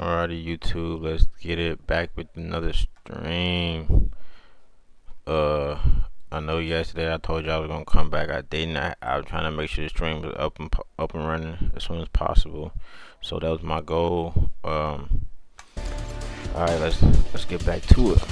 Alrighty, YouTube, let's get it back with another stream. I know yesterday I told you I was gonna come back. I didn't. I was trying to make sure the stream was up and running as soon as possible. So that was my goal. Alright, let's get back to it.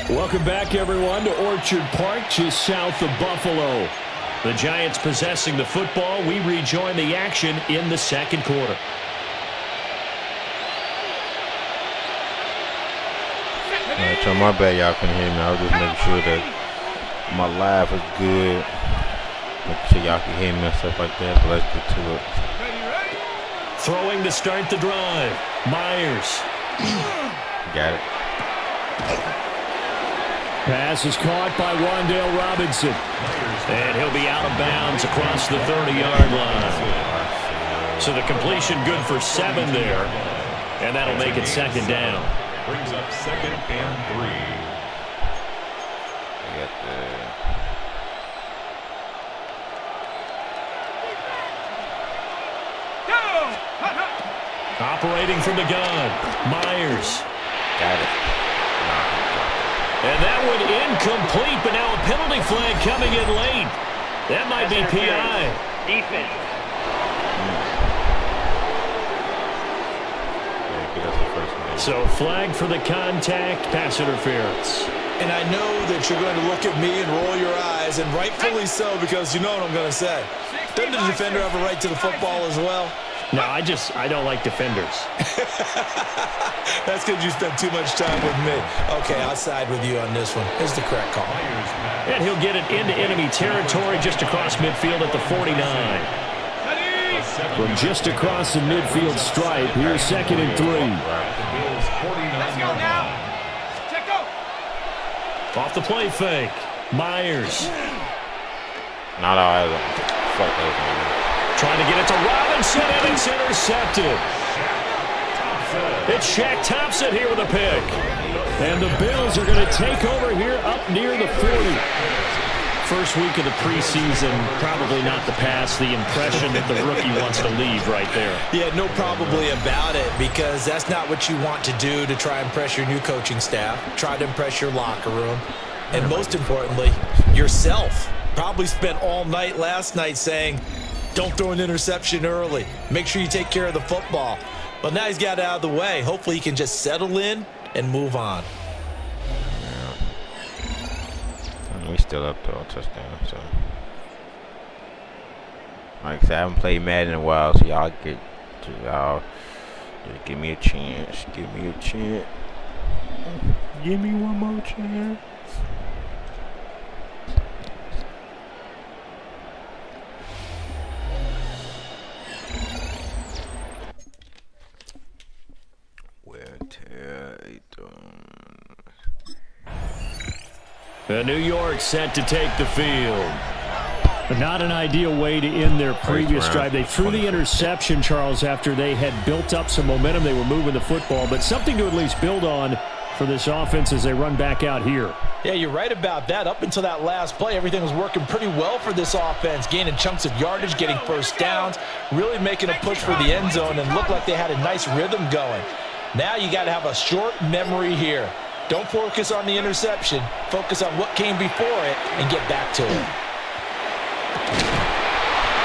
Welcome back, everyone, to Orchard Park, just south of Buffalo. The Giants possessing the football. We rejoin the action in the second quarter. Alright, so my bad y'all couldn't hear me. I was just making sure that my live was good. Make sure y'all can hear me and stuff like that. But let's get to it. Throwing to start the drive. Myers. Got it. Pass is caught by Wan'Dale Robinson. And he'll be out of bounds across the 30-yard line. So the completion good for 7 there. And that'll make it second down. Brings up 2nd and 3. Operating from the gun. Myers. Got it. And that one incomplete, but now a penalty flag coming in late. That might be PI. Defense. So flag for the contact, pass interference. And I know that you're going to look at me and roll your eyes, and rightfully so, because you know what I'm going to say. Doesn't the defender have a right to the football as well? No, I don't like defenders. That's because you spent too much time with me. Okay, I'll side with you on this one. Here's the correct call. And he'll get it into enemy territory just across midfield at the 49. From just across the midfield stripe, here's 2nd and 3. Let's go now. Check go. Off the play fake. Myers. Not all. Fuck those. Trying to get it to Robinson, and it's intercepted. It's Shaq Thompson here with a pick. And the Bills are going to take over here up near the 40. First week of the preseason, probably not the pass, the impression that the rookie wants to leave right there. Yeah, no probably about it, because that's not what you want to do to try and impress your new coaching staff, try to impress your locker room, and most importantly, yourself. Probably spent all night last night saying, don't throw an interception early. Make sure you take care of the football. But now he's got it out of the way. Hopefully he can just settle in and move on. Yeah. We still up to a touchdown, so. Like I said, I haven't played Madden in a while, so y'all just give me a chance. Give me a chance. Give me one more chance. New York set to take the field. But not an ideal way to end their previous drive. They threw the interception, Charles, after they had built up some momentum. They were moving the football, but something to at least build on for this offense as they run back out here. Yeah, you're right about that. Up until that last play, everything was working pretty well for this offense, gaining chunks of yardage, getting first downs, really making a push for the end zone, and looked like they had a nice rhythm going. Now you got to have a short memory here. Don't focus on the interception. Focus on what came before it and get back to it.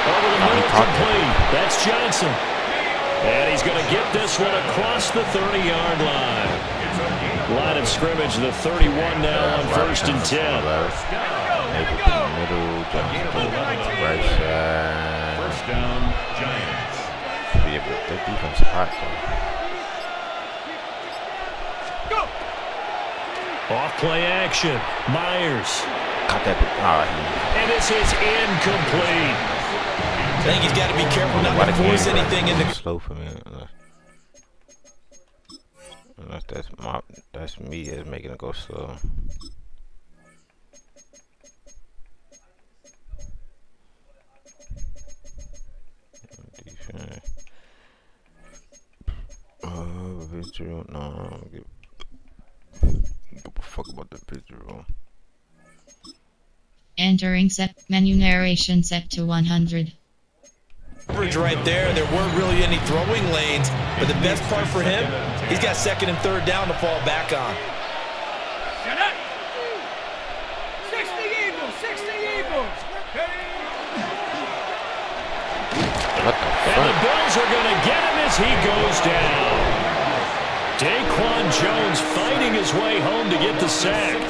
Over the middle, complete. That's Johnson. And he's going to get this one across the 30-yard line. Line of scrimmage, the 31 now on 1st and 10. Middle, Johnson, right side. First down, Giants. Yeah, but that defense is hot, though. Off play action. Myers. Caught that. And this is incomplete. I think he's got to be careful not to force anything into. Slow for me. Unless that's me that's making it go slow. Defense. Visual. No, I don't give a fuck about the visual. Entering set menu narration set to 100. Right there. There weren't really any throwing lanes, but the best part for him, he's got 2nd and 3rd down to fall back on. 60 Eagles, 60 Eagles. And the Bills are going to get him as he goes down. Daquan Jones fighting his way home to get the sack.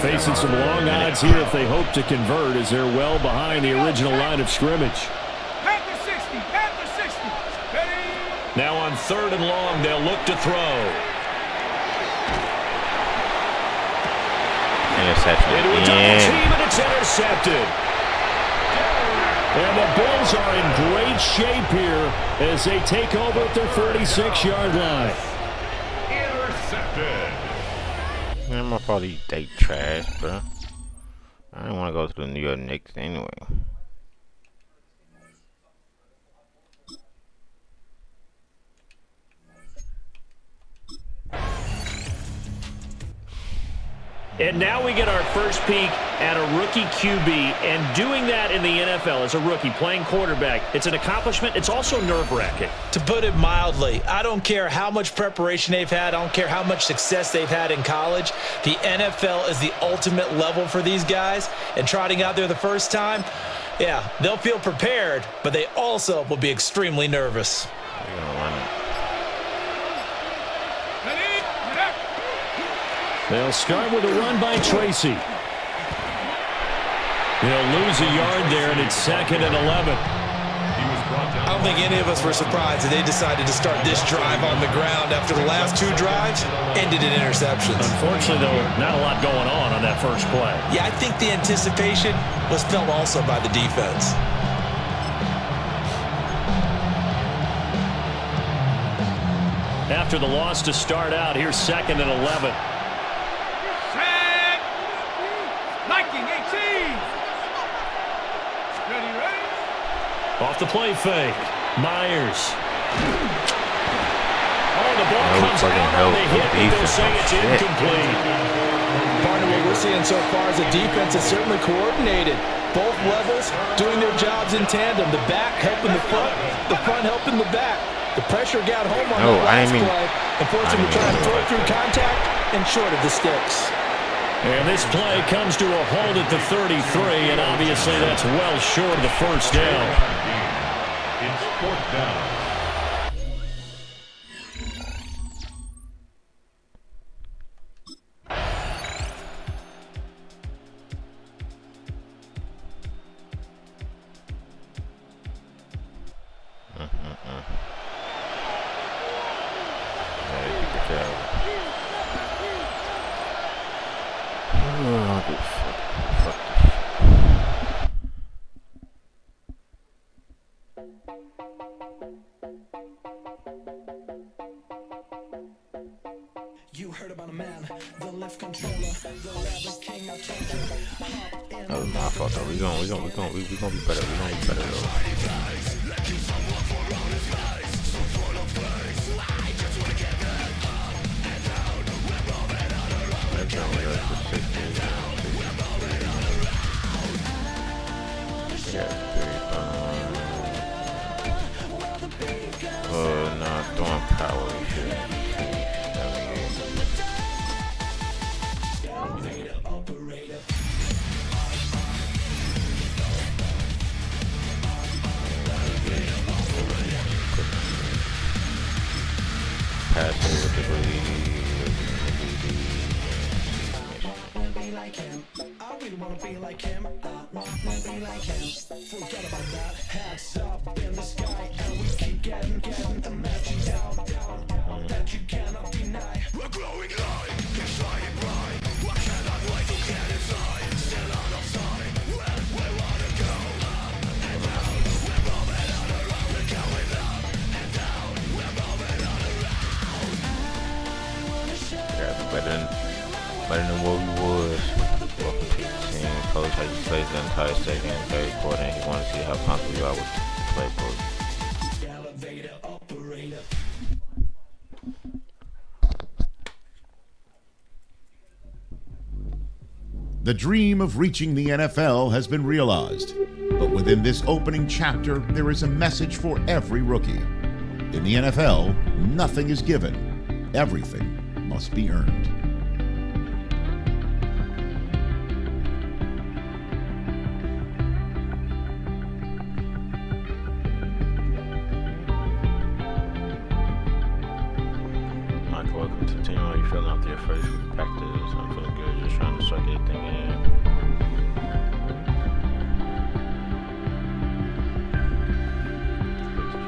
Facing some long odds here if they hope to convert as they're well behind the original line of scrimmage. Panther 60, Panther 60. Now on 3rd and long, they'll look to throw. Interception. Into a double team, and it's intercepted. And the Bills are in great shape here as they take over at their 46-yard line. Intercepted. I'm gonna probably take trash, but I don't want to go to the New York Knicks anyway. And now we get our first peek at a rookie QB, and doing that in the NFL as a rookie, playing quarterback, it's an accomplishment. It's also nerve-wracking. To put it mildly, I don't care how much preparation they've had. I don't care how much success they've had in college. The NFL is the ultimate level for these guys, and trotting out there the first time, yeah, they'll feel prepared, but they also will be extremely nervous. They'll start with a run by Tracy. They'll lose a yard there, and it's 2nd and 11. I don't think any of us were surprised that they decided to start this drive on the ground after the last 2 drives ended in interceptions. Unfortunately, though, not a lot going on that first play. Yeah, I think the anticipation was felt also by the defense. After the loss to start out, here's 2nd and 11. Off the play fake. Myers. Oh, the ball comes out on the hit, but they'll say it's incomplete. Partner, what we're seeing so far is the defense is certainly coordinated. Both levels doing their jobs in tandem. The back helping the front helping the back. The pressure got home on that last play and forced him to try and throw through contact and short of the sticks. And this play comes to a hold at the 33, and obviously that's well short of the first down. It's 4th down. That was my fault though. We gonna be better. We gonna be better though. Throwing power and shit. Pass it with the I really wanna be like him. I wanna be like him. Forget about that. Hats up in the sky, and we keep getting the magic down that you cannot deny. We're growing light, keep shining bright. I cannot wait to get inside. Still out of sight. Where we wanna go up and down. We're moving on around. We're going up and down. We're moving on around. I wanna show better than what we was. Welcome to the team. Coach, how you played the entire second and third quarter, and he wanted to see how comfortable you are with the play, coach. elevator operator. The dream of reaching the NFL has been realized, but within this opening chapter, there is a message for every rookie. In the NFL, nothing is given. Everything must be earned. Welcome to the team. How you feeling after your first week of practice? I'm feeling good, just trying to suck everything in.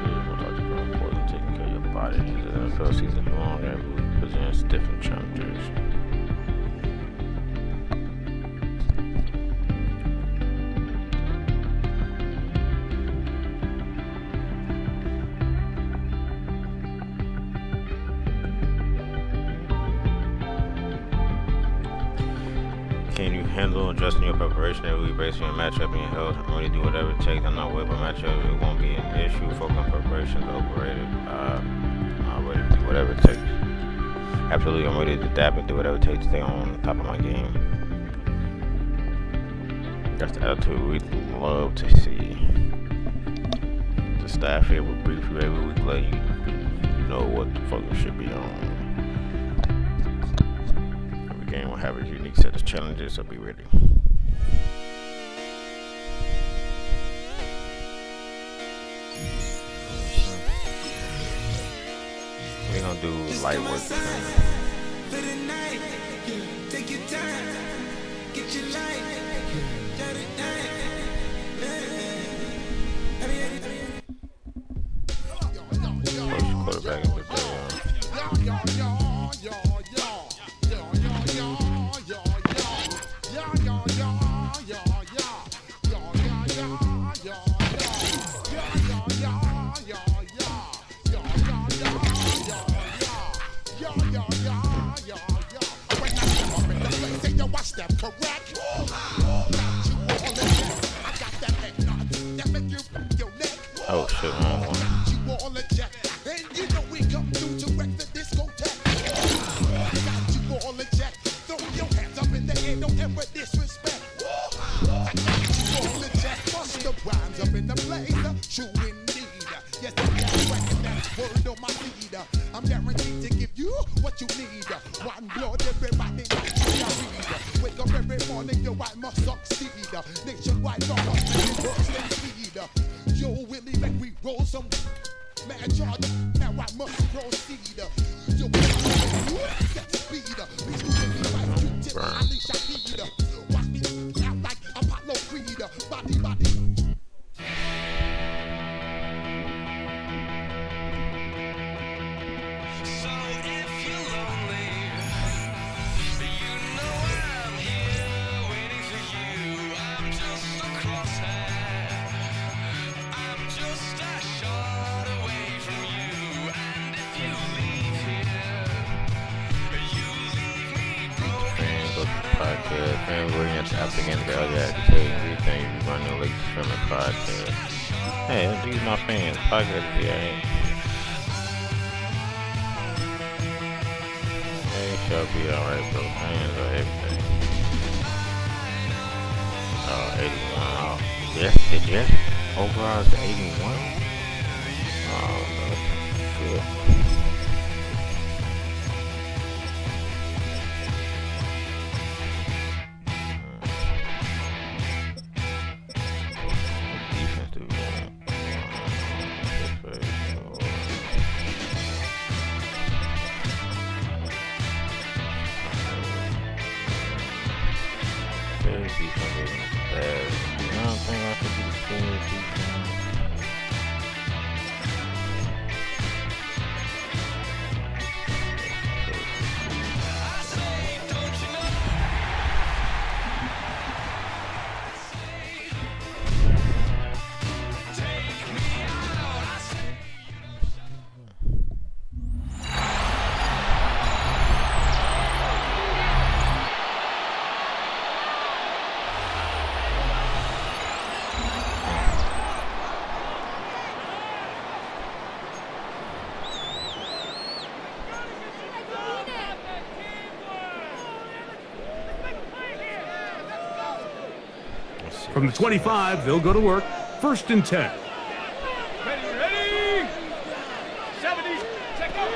We'll talk about important taking care of your body. The NFL season long, every week presents different challenges. Can you handle adjusting your preparation every week based on your matchup and your health? I'm ready to do whatever it takes. I'm not worried about matchup. It won't be an issue. Focus on preparation is overrated. I'm ready to do whatever it takes. Absolutely, I'm ready to adapt and do whatever it takes to stay on top of my game. That's the attitude we love to see. The staff here will brief you every week, let you know what the fuck should be on. Game will have a unique set of challenges, so be ready. We're gonna do light work. Take your time, get your life, shut it First quarterback in the day. Oh shit, wrong one. I'm guaranteed to give you what you need. One blood, everybody. Wake up every morning, your wife must succeed. Nationwide, no one works than speed. Yo, Willie, make we roll some mad charge. Now I must proceed. Yo, get speed. Please do me right. You tip me, I leash, I need. Watch me out like Apollo Creed. Body, body. podcast. Fans waiting at the after game to tell you everything you run the late streaming podcast. Hey, these my fans. Podcast here. Hey, shall be alright, bro. Fans are everything. 81. Oh, yes, the Jets overall is 81. Oh, good. Defense do From the 25, they'll go to work. 1st and 10. Ready! 70, check out.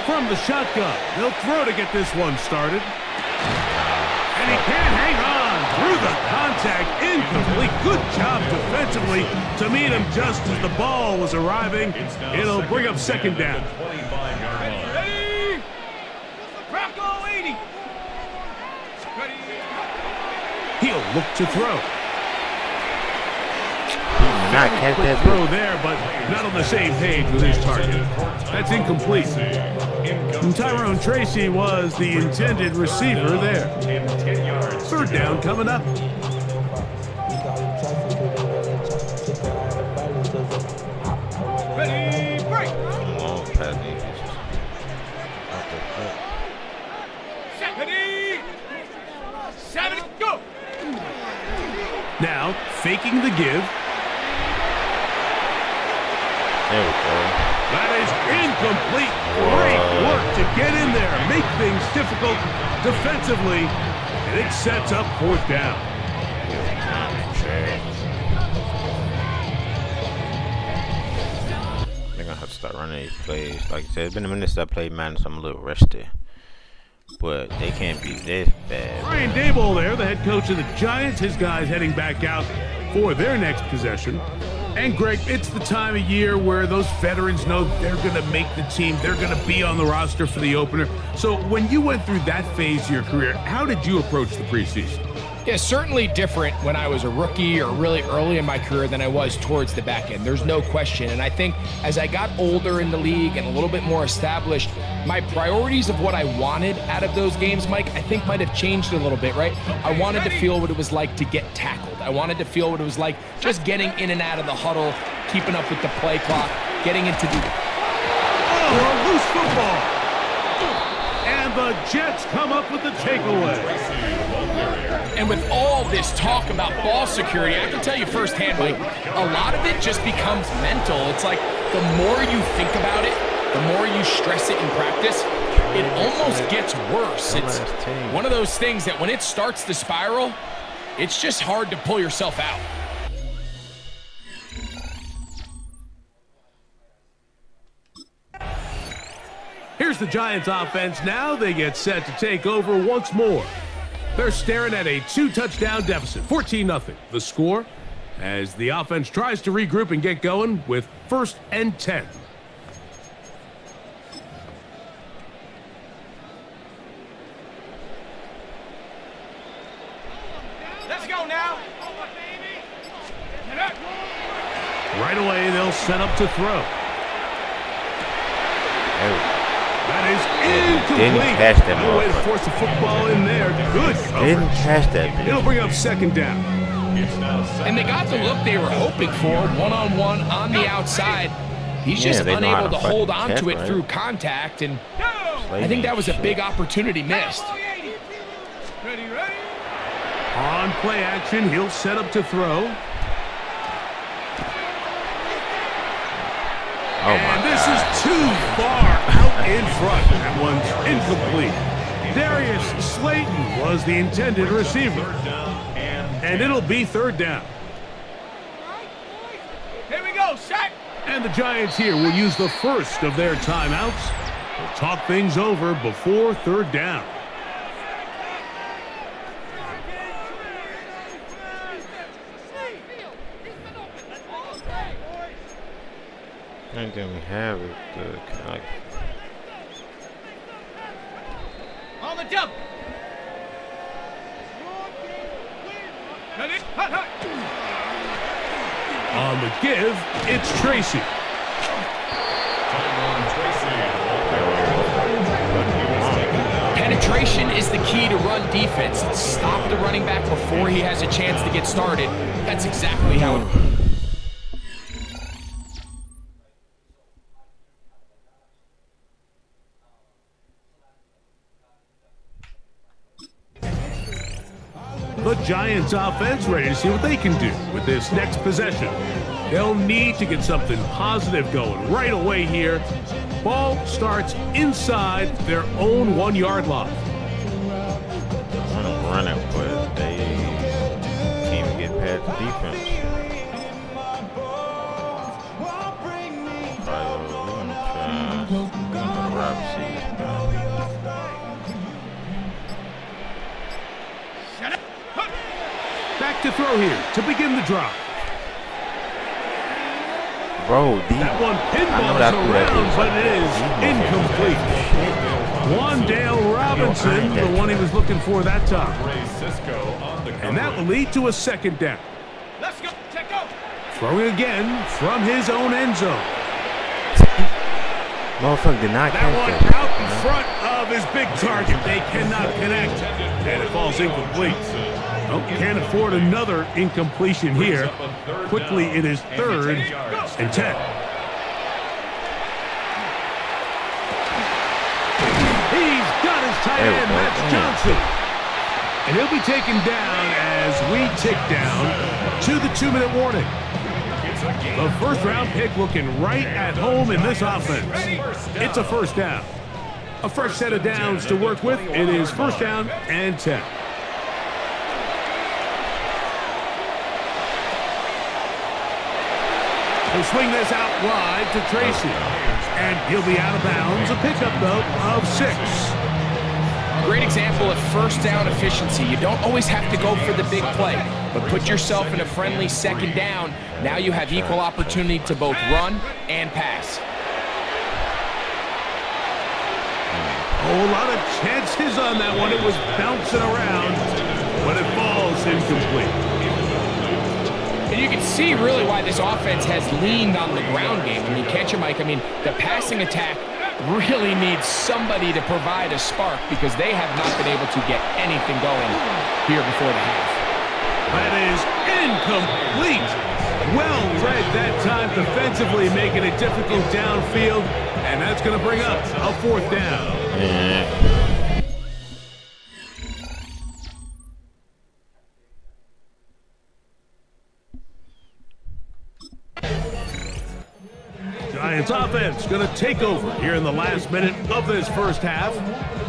From the shotgun, they'll throw to get this one started. And he can't hang on through the contact. Incomplete. Good job defensively to meet him just as the ball was arriving. It'll bring up 2nd down. Ready! Bronco 80. Ready! He'll look to throw. not catch that throw there, but not on the same page with his target. That's incomplete. And Tyrone Tracy was the intended receiver there. 3rd down coming up. Ready, break. Long pass defense. Ready, 7, go. Now, faking the give. There we go. That is incomplete. Great work to get in there, make things difficult defensively, and it sets up 4th down. They're gonna have to start running these plays. Like I said, it's been a minute since I played Madden, so I'm a little rusty. But they can't be this bad. Brian Daboll there, the head coach of the Giants. His guys heading back out for their next possession. And Greg, it's the time of year where those veterans know they're going to make the team. They're going to be on the roster for the opener. So when you went through that phase of your career, how did you approach the preseason? Yeah, certainly different when I was a rookie or really early in my career than I was towards the back end. There's no question. And I think as I got older in the league and a little bit more established, my priorities of what I wanted out of those games, Mike, I think might have changed a little bit, right? I wanted to feel what it was like to get tackled. I wanted to feel what it was like just getting in and out of the huddle, keeping up with the play clock, getting into the... Oh, a loose football. And the Jets come up with the takeaway. And with all this talk about ball security, I can tell you firsthand, Mike, a lot of it just becomes mental. It's like the more you think about it, the more you stress it in practice, it almost gets worse. It's one of those things that when it starts to spiral, it's just hard to pull yourself out. Here's the Giants offense. Now they get set to take over once more. They're staring at a 2-touchdown deficit, 14-0. The score as the offense tries to regroup and get going with 1st and 10. Let's go now. Right away, they'll set up to throw. That is incomplete. Didn't catch that. No way to force the football in there. Good coverage. Didn't catch that. It'll bring up 2nd down. And they got the look they were hoping for, one-on-one on the outside. He's just unable to hold on to it through contact, and I think that was a big opportunity missed. Ready, ready. On play action, he'll set up to throw. And this is too far out in front. That one's incomplete. Darius Slayton was the intended receiver. And it'll be third down. Here we go, set. And the Giants here will use the first of their timeouts. They'll talk things over before third down. Anything we have is good. On the double. Ready, hot, hot. On the give, it's Tracy. Penetration is the key to run defense. Stop the running back before he has a chance to get started. That's exactly how it... The Giants offense ready to see what they can do with this next possession. They'll need to get something positive going right away here. Ball starts inside their own 1 yard line. I want to run it, but they can't even get past the defense. Back to throw here to begin the drive. Bro, that one pinballs around, but it is incomplete. Wandale Robinson, the one he was looking for that time. And that will lead to a second down. Let's go, check out. Throwing again from his own end zone. Motherfucker did not that one that. Out in front of his big target. They cannot connect, and it falls incomplete. Oh, can't afford another incompletion here. Quickly, it is 3rd and 10. He's got his tight end, Matt Johnson. And he'll be taken down as we tick down to the 2-minute warning. The first-round pick looking right at home in this offense. It's a first down. A fresh set of downs to work with. It is first down and 10. He'll swing this out wide to Tracy. And he'll be out of bounds. A pickup, though, of 6. Great example of first down efficiency. You don't always have to go for the big play, but put yourself in a friendly second down. Now you have equal opportunity to both run and pass. Oh, a lot of chances on that one. It was bouncing around, but it falls incomplete. And you can see really why this offense has leaned on the ground game. I mean, can't you, Mike? I mean, the passing attack really needs somebody to provide a spark because they have not been able to get anything going here before the half. That is incomplete. Well read that time defensively, making it difficult downfield, and that's going to bring up a 4th down. Giants offense going to take over here in the last minute of this first half.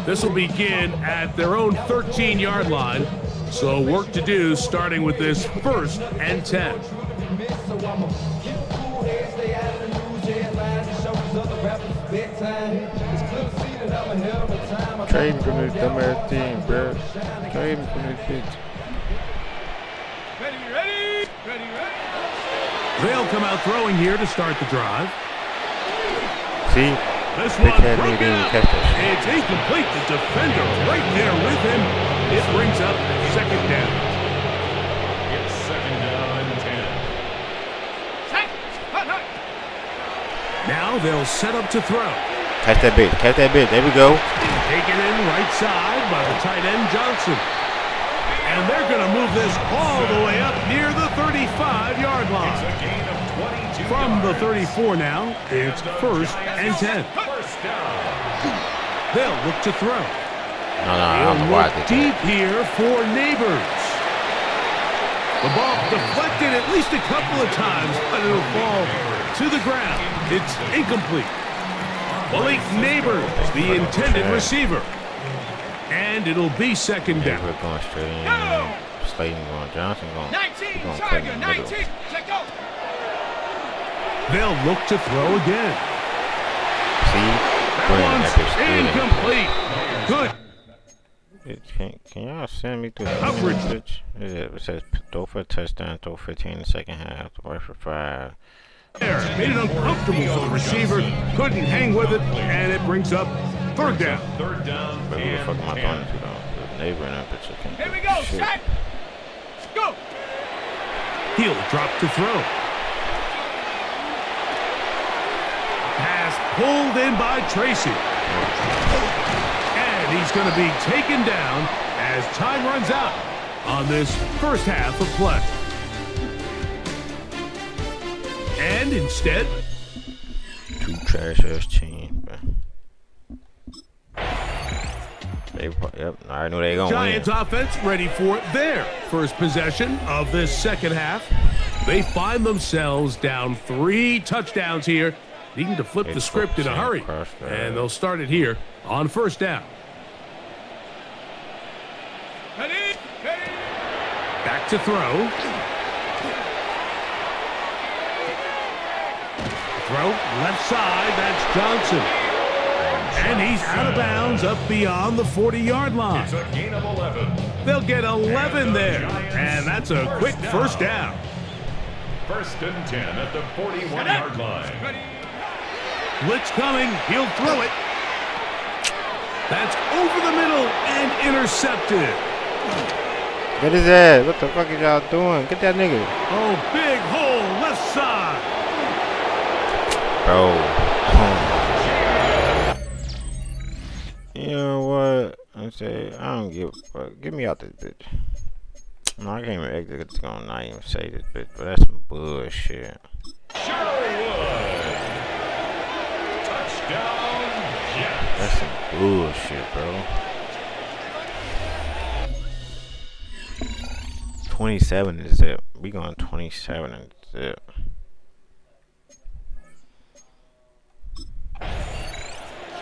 This will begin at their own 13-yard line. So work to do starting with this 1st and 10. Trade from this dumbass team, bro. Trade from this bitch. Ready, ready, ready, ready. They'll come out throwing here to start the drive. See? This Big one head broke didn't out. catch that. It's incomplete. The defender right there with him. It brings up 2nd down. It's 2nd down and 10. Set. Hot, hot. Now they'll set up to throw. Catch that bitch. Catch that bitch. There we go. Taken in right side by the tight end Johnson. And they're going to move this all the way up near the 35-yard line. From the 34 now, it's 1st and 10. They'll look to throw. No, I don't know why I did deep that. here for Neighbors. The ball deflected at least a couple of times, but it'll fall to the ground. It's incomplete. Blake Neighbors, the intended receiver. And it'll be second down. We're going straight in. Slayton going, Johnson going. 19, going Tiger, 19. Check go. They'll look to throw again. See? That one's incomplete. Good. Can y'all send me through the Coverage. message? It says throw for a touchdown, throw 15 in the second half, throw for 5. There, made it uncomfortable for the receiver. Couldn't hang with it, and it brings up third down. Third down. But who the fuck am I throwing to though? The neighbor in that picture. Here we go. Shit. Set. Go. He'll drop to throw. Pass pulled in by Tracy. And he's going to be taken down as time runs out on this first half of play. And instead, Two trash-ass teams, Yep, I knew they were going to win. Giants offense ready for their first possession of this second half. They find themselves down 3 touchdowns here, needing to flip the script in a hurry. And they'll start it here on first down. Ready. Ready. Back to throw. Throw left side, that's Johnson. And he's out of bounds up beyond the 40-yard line. It's a gain of 11. They'll get 11 there, and that's a quick first down. First and 10 at the 41-yard line. Blitz coming, he'll throw it. That's over the middle and intercepted. Get his ass. What the fuck is y'all doing? Get that nigga. Oh, big hole, left side. Bro. You know what? I say I don't give a fuck. Get me out this bitch. No, I can't even exit. It's gonna not even say this bitch, but that's some bullshit. Sherwood. Touchdown, Jets. That's some bullshit, bro. 27 is it. We going 27 and zip.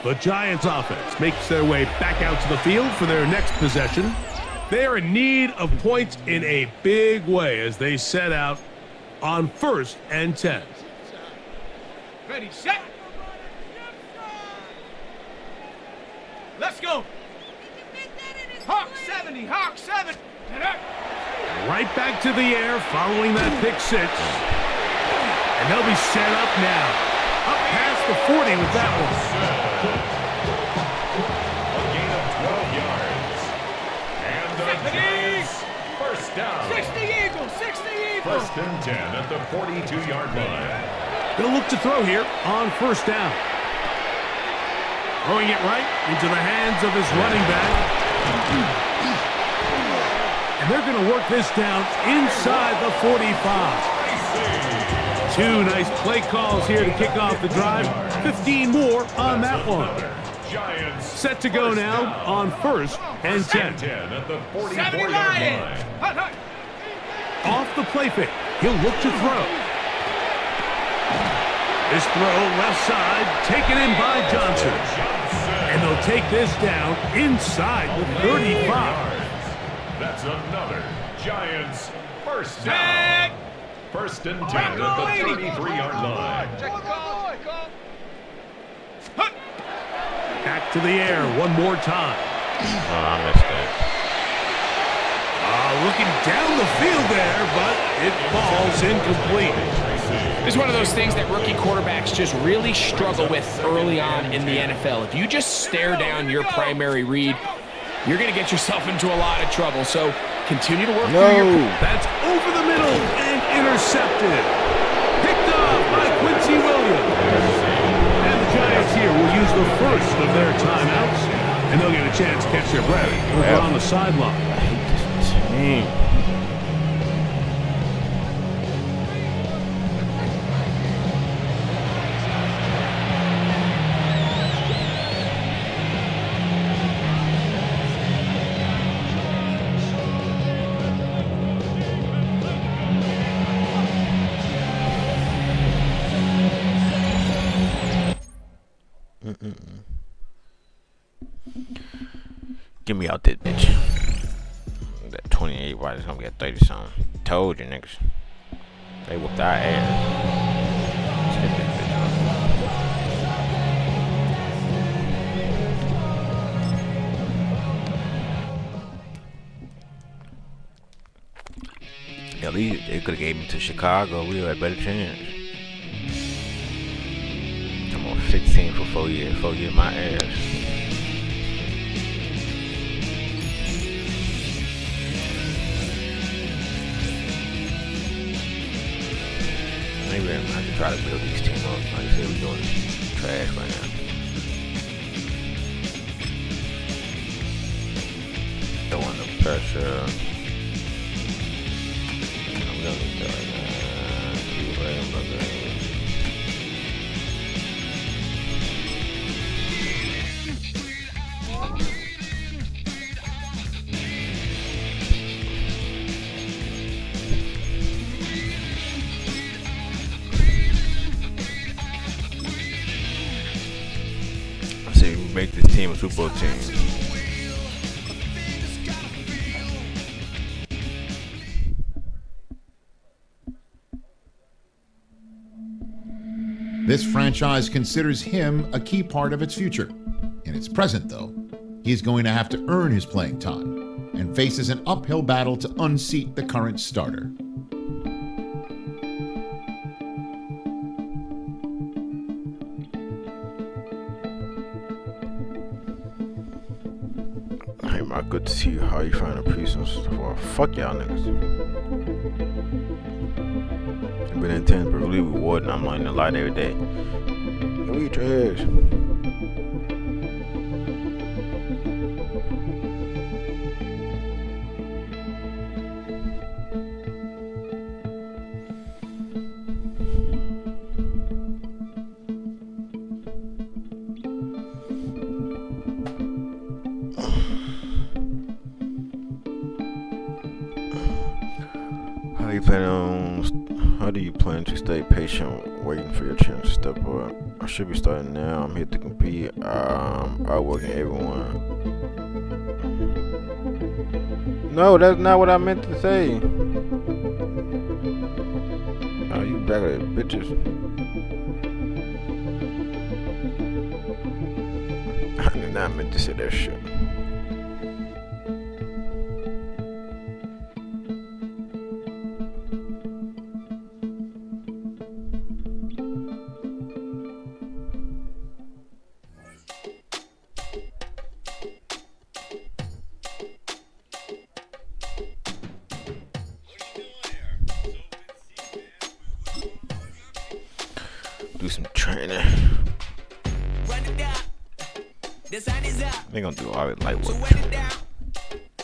The Giants offense makes their way back out to the field for their next possession. They are in need of points in a big way as they set out on first and 10. Ready. Set. Let's go. Hawk 70. Hawk 7. Right back to the air following that pick 6. And they'll be set up now. Up past the 40 with that one. A gain of 12 yards. And the Giants, first down. 60 Eagles. 60 Eagles. First and 10 at the 42-yard line. They'll look to throw here on first down. Throwing it right into the hands of his running back. And they're going to work this down inside the 45. 2 nice play calls here to kick off the drive. 15 more on that one. Giants Set to go now on first and 10. 10 at the 44-yard line. Off the play fake. He'll look to throw. This throw left side taken in by Johnson. And they'll take this down inside the 35. That's another Giants first down. First and 10 at the 33-yard line. Back to the air one more time. Oh, I missed that. Looking down the field there, but it falls incomplete. This is one of those things that rookie quarterbacks just really struggle with early on in the NFL. If you just stare down your primary read, you're going to get yourself into a lot of trouble. So continue to work through your... That's over the middle and intercepted. Picked off by Quincy Williams. And the Giants here will use the first of their timeouts, and they'll get a chance to catch their breath over on the sideline. I hate this team. Get me out this bitch. That 28 wide is gonna get 30 something. Told you niggas. They whooped our ass. Let's get this bitch up. At least they could have gave me to Chicago. We had a better chance. I'm on 16 for 4 years. 4 years my ass. Maybe I should try to build these team up. Like I said, we're doing trash right now. Don't want the pressure. I'm gonna need that right now. Keep playing, brother. Make this team a Super Bowl team. This franchise considers him a key part of its future. In its present, though, he's going to have to earn his playing time and faces an uphill battle to unseat the current starter. Good to see you. How you find a piece and stuff. Well, fuck y'all niggas. I've been intense, but really rewarding. I'm learning a lot every day. Go eat your ass. How do you plan to stay patient, waiting for your chance to step up? I should be starting now. I'm here to compete. Outworking everyone. No, that's not what I meant to say. Oh, you back at bitches. I did not meant to say that shit. Do some training. They gonna do all the light work.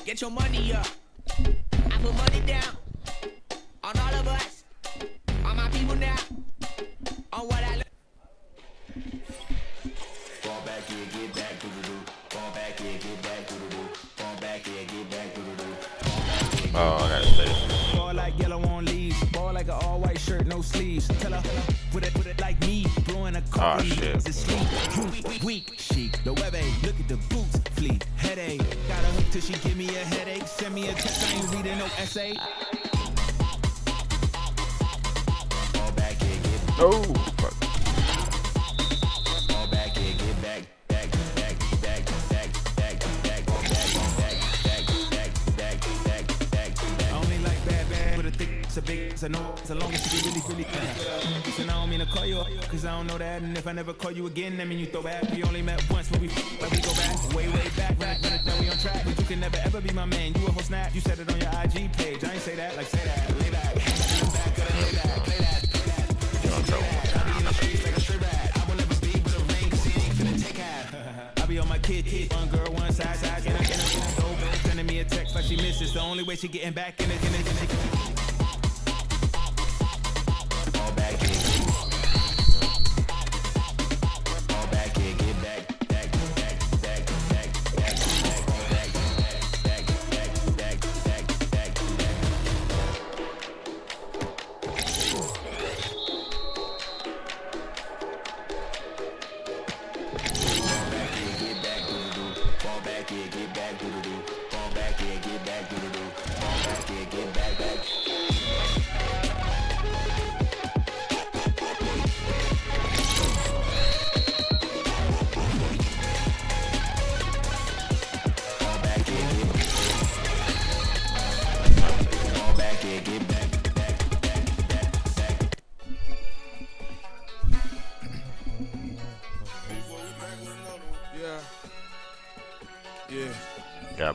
Get your money up. I put money down on all of us, on my people now, on what I. Fall back here, get back to the do. Fall back here, get back to the do. Fall back here, get back to the do. Oh, I gotta say. Ball like yellow on leaves. Ball like an all-white shirt, no sleeves. Tell her, put it like me. Blowing a car. Oh shit. Weak chic. The web look at the boots. Fleet. Headache. Got a hook till she give me a headache. Send me a text, I ain't reading no essay. Fall back here, get back. Oh, fuck. Fall back here, get back. Back. I only like bad. With a thick, it's a big, it's a no, as long as you get really bad. And I don't mean to call you up, cause I don't know that. And if I never call you again, that mean you throw back. We only met once, but we like we go back. Way back. Now we on track, but you can never ever be my man. You a whole snap, you said it on your IG page. I ain't say that, like say that. Lay back, play that. I be in the streets like a straight rat. I will never be with a ring, cause he ain't finna take half. I be on my kid, one girl, one side, and I'm sending me a text like she misses. The only way she getting back in it. All back here. All back here, get back. Fall back here, get back to the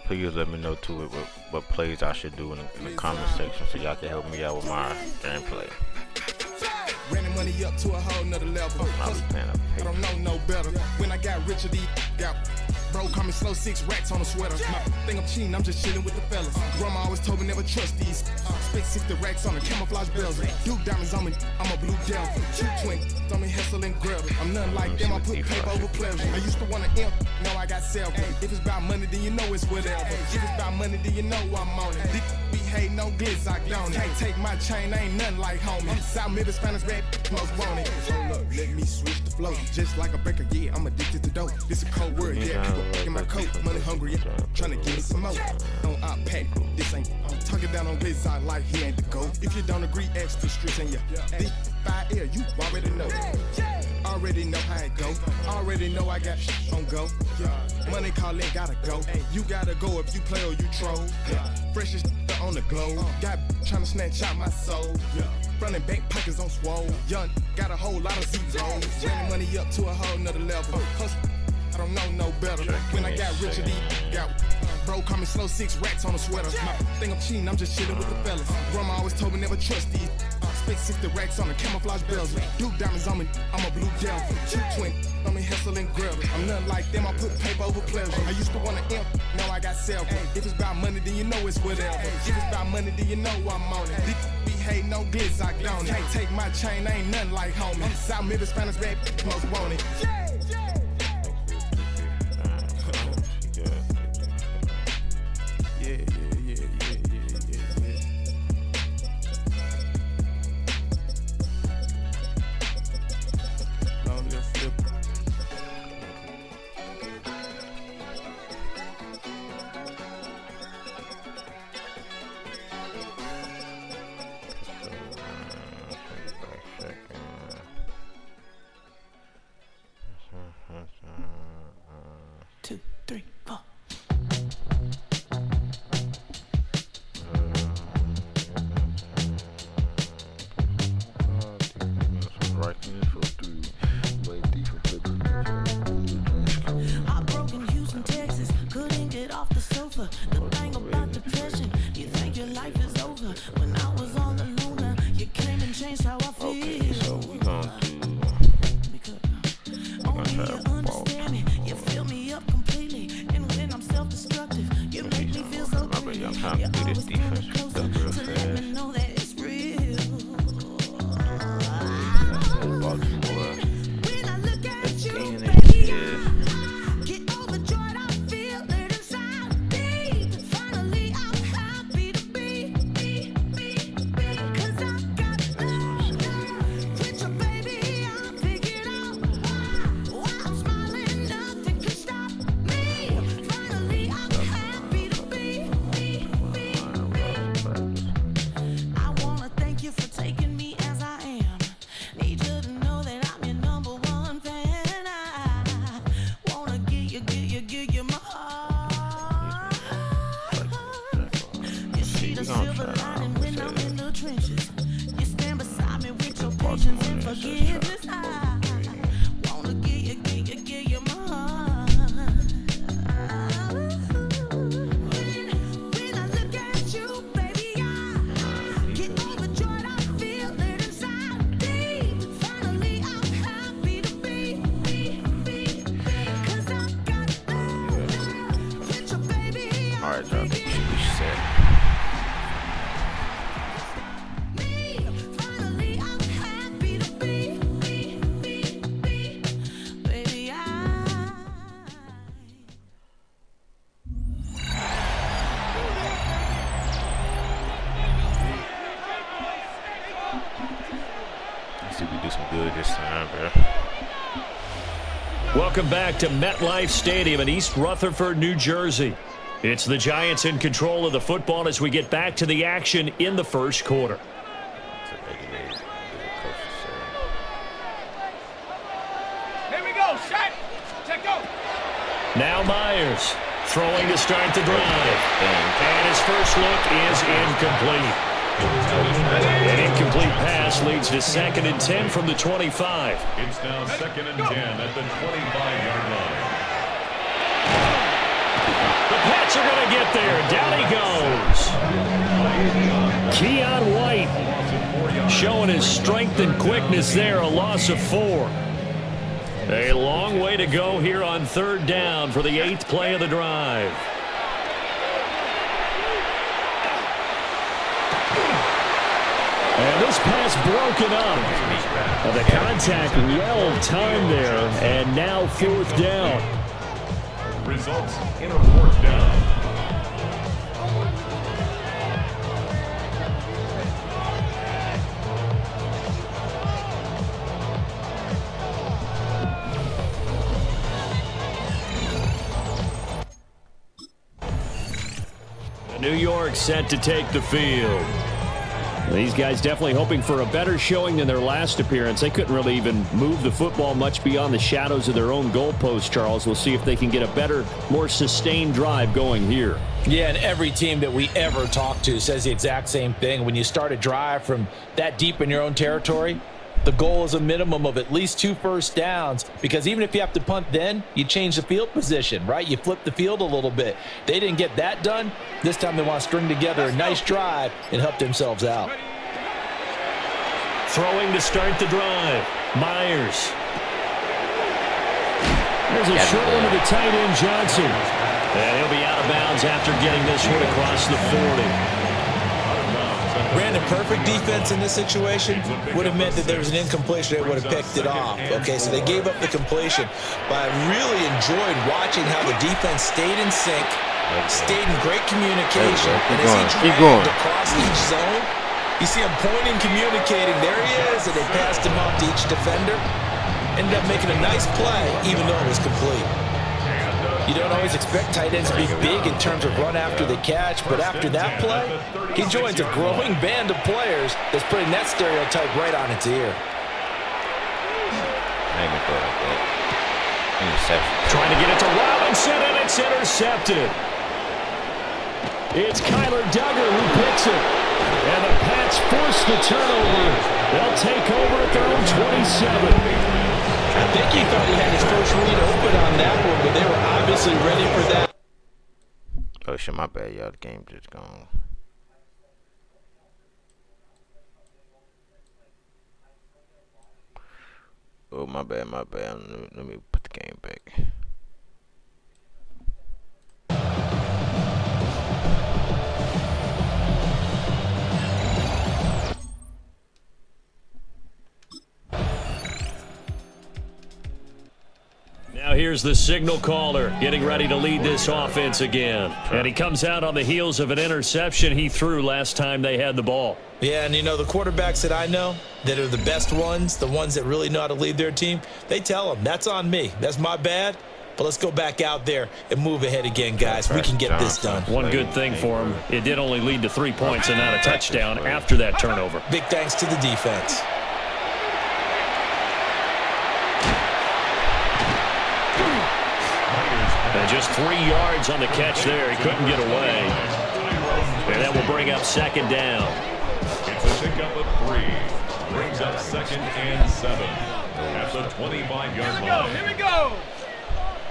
please let me know too what plays I should do in the comment section so y'all can help me out with my gameplay. Running money up to a whole nother level. I don't know no better. When I got richer, got bro, call me slow 6 racks on a sweater. My think I'm cheating, I'm just chilling with the fellas. Grandma always told me never trust these. Spit 60 racks on a camouflage bells. Duke diamonds on me, I'm a blue devil. Shoot twin, on me hustle and grub. I'm nothing like them, I put paper over pleasure. I used to wanna imp, now I got self. If it's about money, then you know it's whatever. If it's about money, then you know I'm on it. Be hating no glitz, I don't it. Can't take my chain, I ain't nothing like homie. South Middle Spanish red, most want it. So look, let me switch the flow. Just like a baker, yeah, I'm addicted to dope. This a cold word, yeah. People in my coat, money hungry, yeah. Tryna give me some more. Don't pack, this ain't. I'm talking down on glitz, I like he ain't the go. If you don't agree, ask the streets and yeah. Fire air, you already know. Already know how it go. Already know I got on go. Money calling, gotta go. You gotta go if you play or you troll. Freshest on the globe. Got tryna snatch out my soul. Running back pockets on swole. Young, got a whole lot of zeros. Running money up to a whole nother level. Hustle, I don't know no better. When I got richer, got bro, call me slow 6 racks on a sweater. My think I'm cheating, I'm just chilling with the fellas. Grandma always told me never trust these. Spit 60 racks on a camouflage bells. Duke diamonds on me, I'm a blue devil. Shoot twin, on me hustle and grub. I'm nothing like them, I put paper over pleasure. I used to wanna imp, now I got self. If it's about money, then you know it's whatever. If it's about money, then you know I'm on it. Be hating no glitz, I don't it. Can't take my chain, I ain't nothing like homie. South Middle Spanish red, most want it. Welcome back to MetLife Stadium in East Rutherford, New Jersey. It's the Giants in control of the football as we get back to the action in the first quarter. Here we go, shot. Check go. Now Myers throwing to start the drive. And his first look is incomplete. An incomplete pass leads to 2nd and 10 from the 25. It's now 2nd and 10 at the 25-yard line. The pitch, are going to get there. Down he goes. Keon White showing his strength and quickness there. A loss of 4. A long way to go here on 3rd down for the 8th play of the drive. And this pass broken up. The contact well timed there, and now 4th down. Results in a 4th down. New York set to take the field. These guys definitely hoping for a better showing than their last appearance. They couldn't really even move the football much beyond the shadows of their own goalpost, Charles. We'll see if they can get a better, more sustained drive going here. Yeah, and every team that we ever talk to says the exact same thing. When you start a drive from that deep in your own territory, the goal is a minimum of at least 2 first downs, because even if you have to punt then, you change the field position, right? You flip the field a little bit. They didn't get that done. This time they want to string together a nice drive and help themselves out. Throwing to start the drive. Myers. There's a short one to the tight end, Johnson. And he'll be out of bounds after getting this one across the 40. Brandon, perfect defense in this situation would have meant that there was an incompletion. They would have picked it off. Okay, so they gave up the completion. But I really enjoyed watching how the defense stayed in sync, stayed in great communication. And as he traveled across each zone, you see him pointing, communicating. There he is, and they passed him off to each defender. Ended up making a nice play, even though it was complete. You don't always expect tight ends to be big in terms of run after the catch, but after that play, he joins a growing band of players that's putting that stereotype right on its ear. Trying to get it to Robinson, and it's intercepted. It's Kyler Duggar who picks it. And the Pats force the turnover. They'll take over at their own 27. I think he thought he had his first read open on that one, but they were obviously ready for that. Oh shit, my bad, y'all. The game just gone. Oh, my bad. Let me put the game back. Now here's the signal caller getting ready to lead this offense again. And he comes out on the heels of an interception he threw last time they had the ball. Yeah, and you know, the quarterbacks that I know that are the best ones, the ones that really know how to lead their team, they tell them, that's on me. That's my bad. But let's go back out there and move ahead again, guys. We can get this done. One good thing for him, it did only lead to 3 points and not a touchdown after that turnover. Big thanks to the defense. And just 3 yards on the catch there. He couldn't get away. And that will bring up 2nd down. It's a pickup of 3. Brings up 2nd and 7 at the 25-yard line. Here we go.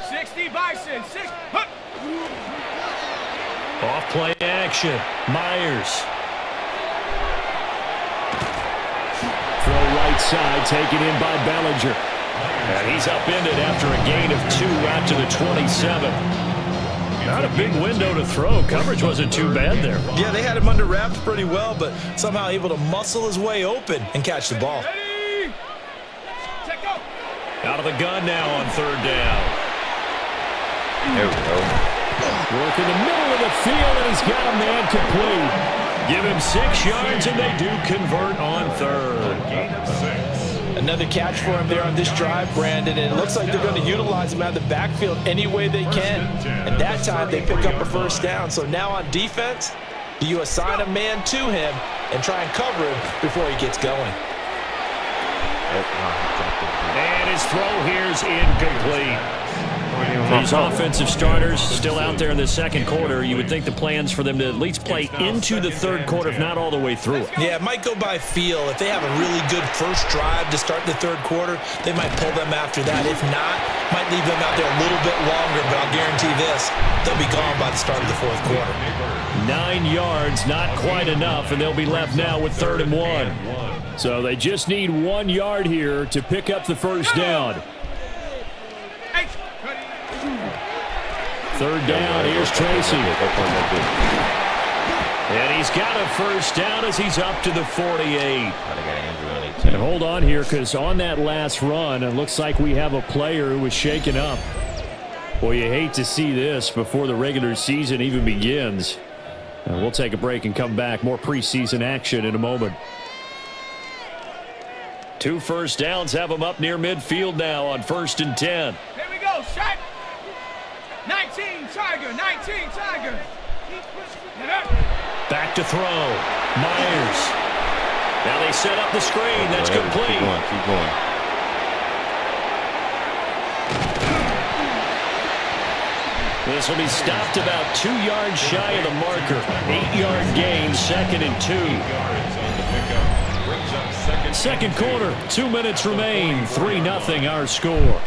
60 Bison. 6. Off play action. Myers. Throw right side, taken in by Bellinger. And he's upended after a gain of 2 out to the 27. Not a big window to throw. Coverage wasn't too bad there. Yeah, they had him under wraps pretty well, but somehow able to muscle his way open and catch the ball. Out of the gun now on 3rd down. There we go. Work in the middle of the field, and he's got a man complete. Give him 6 yards, and they do convert on 3rd. Gain of 6. Another catch for him there on this drive, Brandon, and it looks like they're going to utilize him out of the backfield any way they can. And that time they pick up a 1st down. So now on defense, do you assign a man to him and try and cover him before he gets going? And his throw here is incomplete. These offensive starters still out there in the second quarter. You would think the plans for them to at least play into the third quarter, if not all the way through it. Yeah, it might go by feel. If they have a really good first drive to start the third quarter, they might pull them after that. If not, might leave them out there a little bit longer, but I'll guarantee this, they'll be gone by the start of the fourth quarter. 9 yards, not quite enough, and they'll be left now with 3rd and 1. So they just need 1 yard here to pick up the first down. 3rd down, here's Tracy. And he's got a first down as he's up to the 48. And hold on here, because on that last run, it looks like we have a player who was shaken up. Well, you hate to see this before the regular season even begins. We'll take a break and come back. More preseason action in a moment. 2 first downs have them up near midfield now on 1st and 10. Here we go, shot. 19, Tiger, 19, Tiger. Back to throw. Myers. Now they set up the screen. That's complete. Keep going. This will be stopped about 2 yards shy of the marker. 8-yard gain, 2nd and 2. Second quarter, 2 minutes remain. 3-0 our score.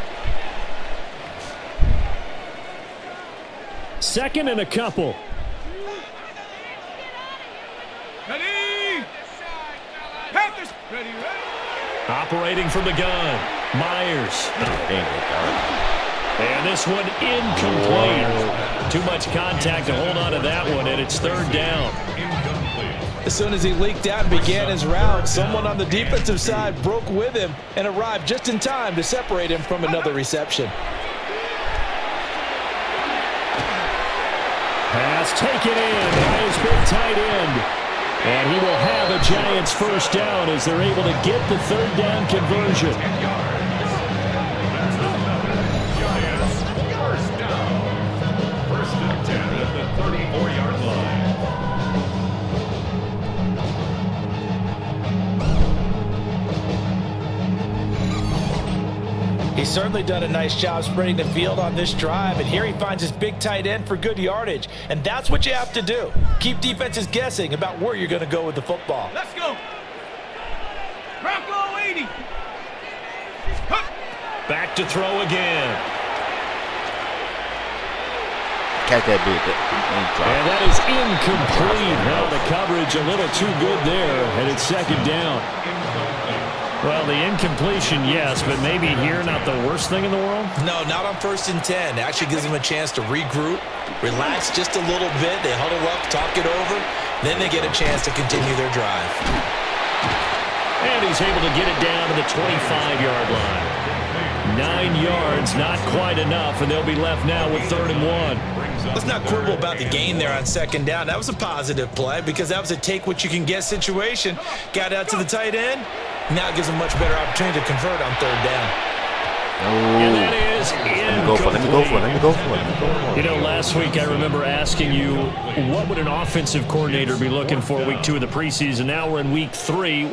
2nd and a couple. Ready. Panthers. Ready. Operating from the gun. Myers. And this one incomplete. Too much contact to hold on to that one, and it's 3rd down. As soon as he leaked out and began his route, someone on the defensive side broke with him and arrived just in time to separate him from another reception. Pass taken in by his big tight end. And he will have a Giants first down as they're able to get the 3rd down conversion. Giants first down. 1st and 10 at the 34-yard line. He's certainly done a nice job spreading the field on this drive, and here he finds his big tight end for good yardage. And that's what you have to do. Keep defenses guessing about where you're going to go with the football. Let's go. Bronco 80. Back to throw again. Catch that big. And that is incomplete. Now the coverage a little too good there, and it's 2nd down. Well, the incompletion, yes, but maybe here not the worst thing in the world? No, not on 1st and 10. It actually gives them a chance to regroup, relax just a little bit. They huddle up, talk it over. Then they get a chance to continue their drive. And he's able to get it down to the 25-yard line. 9 yards, not quite enough, and they'll be left now with 3rd and 1. Let's not quibble about the gain there on 2nd down. That was a positive play because that was a take-what-you-can-get situation. Got out to the tight end. Now it gives them much better opportunity to convert on 3rd down. And that is incomplete. Let me go for it. You know, last week I remember asking you, what would an offensive coordinator be looking for week 2 of the preseason? Now we're in week 3.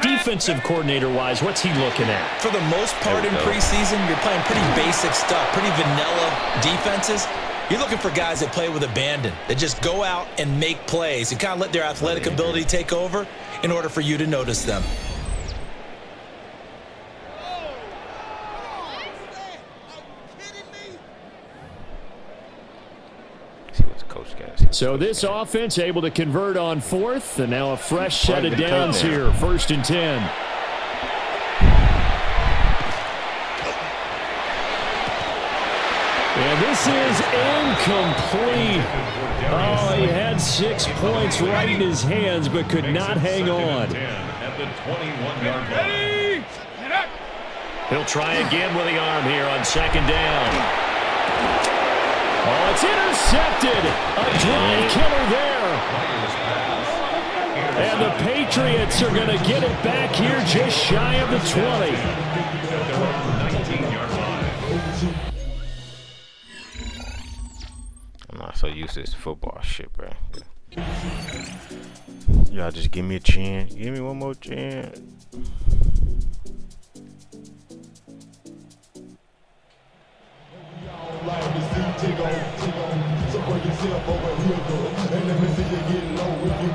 Defensive coordinator-wise, what's he looking at? For the most part in preseason, you're playing pretty basic stuff, pretty vanilla defenses. You're looking for guys that play with abandon, that just go out and make plays and kind of let their athletic ability take over in order for you to notice them. So this offense able to convert on 4th, and now a fresh set of downs here. 1st and 10. And this is incomplete. Oh, he had 6 points right in his hands, but could not hang on. At the 21-yard line. He'll try again with the arm here on 2nd down. Oh, it's intercepted. A drive killer there. And the Patriots are going to get it back here just shy of the 20. I'm not so used to this football shit, bro. Y'all just give me a chance. Give me one more chance.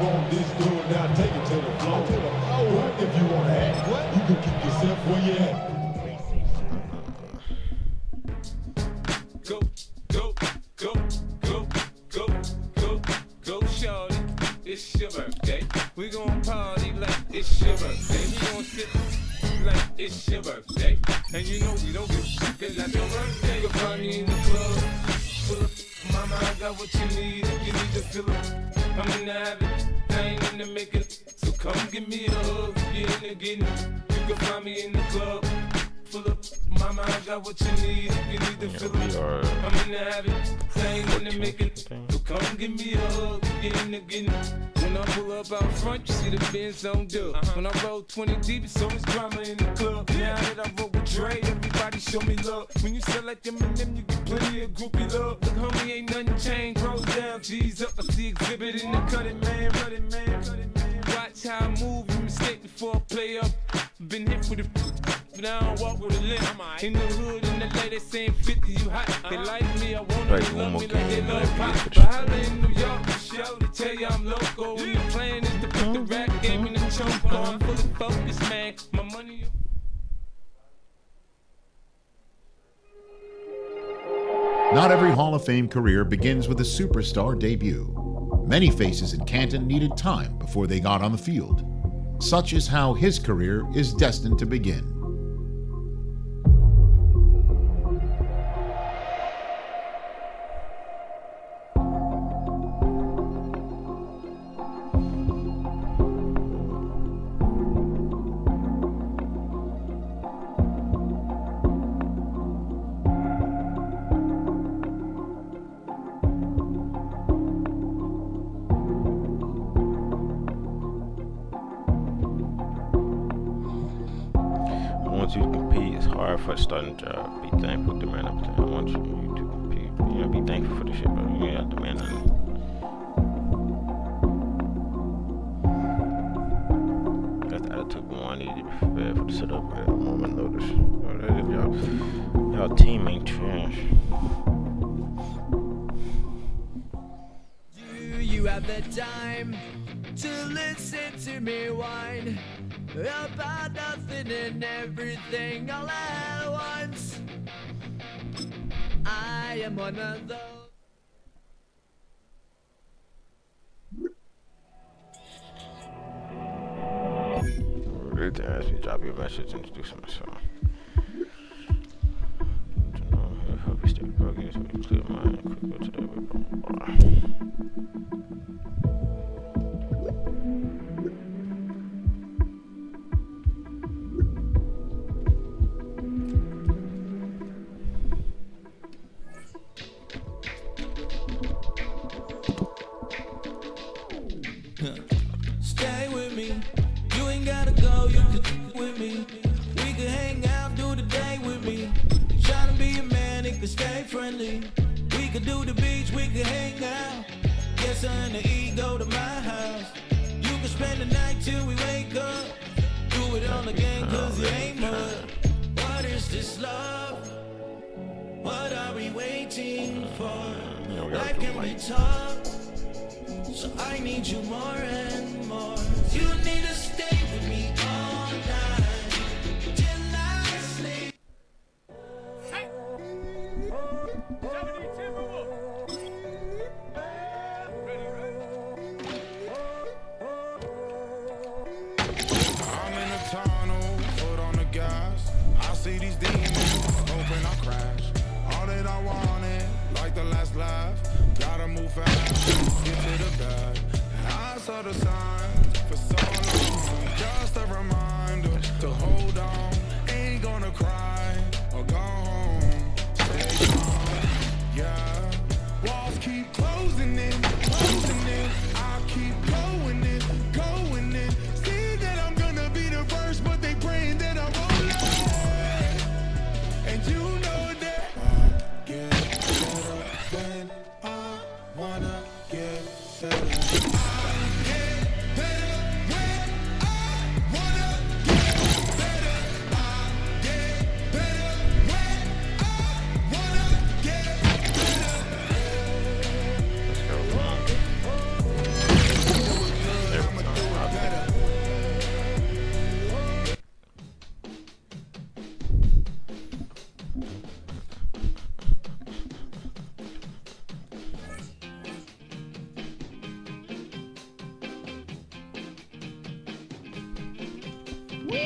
want this dude, now take it to the floor. What if you want to act? What? You can keep yourself where you at. Go, go, go, go, go, go, go, shorty. It's your birthday. We gon' party like it's your birthday. We gon' sit like it's your birthday. And you know we don't give a shit 'cause that's your birthday. You'll find me in the club. Full of mama, I got what you need. If you need to fill up, I'm in the habit. I ain't in the making. So come give me a hug. If you're in the getting, you can find me in the club. Full of mama, I got what you need. If you need to fill up, I'm in the habit. I ain't in the making. So come give me a hug. If you're in the getting. When I pull up out front, you see the Benz on dub. When I roll 20 deep, it's so much drama in the club. Now that I roll with Dre, everybody show me love. When you sell like Eminem, you get plenty of groupie love. Look, homie, ain't nothing changed. Rolls down, G's up. I see exhibit in the cutting, man. Running, man. Watch how I move. You mistake before I play up. Been hit with a but I don't walk with a limp. In the hood, in the LA, they saying 50, you hot. They like me, I want them to love me like they love pop. But holla in New York, for show, they tell you I'm loco. And the plan is to put the rap game in the choke. I'm fully focused, man. My money. Not every Hall of Fame career begins with a superstar debut. Many faces in Canton needed time before they got on the field. Such is how his career is destined to begin. Want you to compete, it's hard for a starting job. Be thankful, demand everything. I want you to compete. You know, be thankful for the shit, but you ain't got to demand nothing. That's the attitude I need to be prepared for the setup at a moment notice. Y'all team ain't trash. Do you have the time to listen to me whine about nothing and everything all at once? I am one of those. Really to ask me, drop your message, introduce myself. To know, help you stay focused, so you clear mind, quick go to the web. Stay with me. You ain't gotta go, you can with me. We can hang out, do the day with me. Trying to be a man, it can stay friendly. We could do the beach, we can hang out. Yes, I and the E go to my house. You can spend the night till we wake up. Do it on the game, cause it ain't mud. What is this love? What are we waiting for? Life can be tough, so I need you more and more. You need to stay with me all night till I sleep. I'm in a tunnel, foot on the gas. I see these demons, hoping I crash. All that I wanted, like the last laugh. Gotta move fast, get to the bag. I saw the signs for so long. Just a reminder to hold on. Ain't gonna cry or go home. Stay strong, yeah. Walls keep closing in, closing in. I keep going in, going in. See that I'm gonna be the first, but they praying that I won't let. And you know that I get better when I wanna get better. Actually,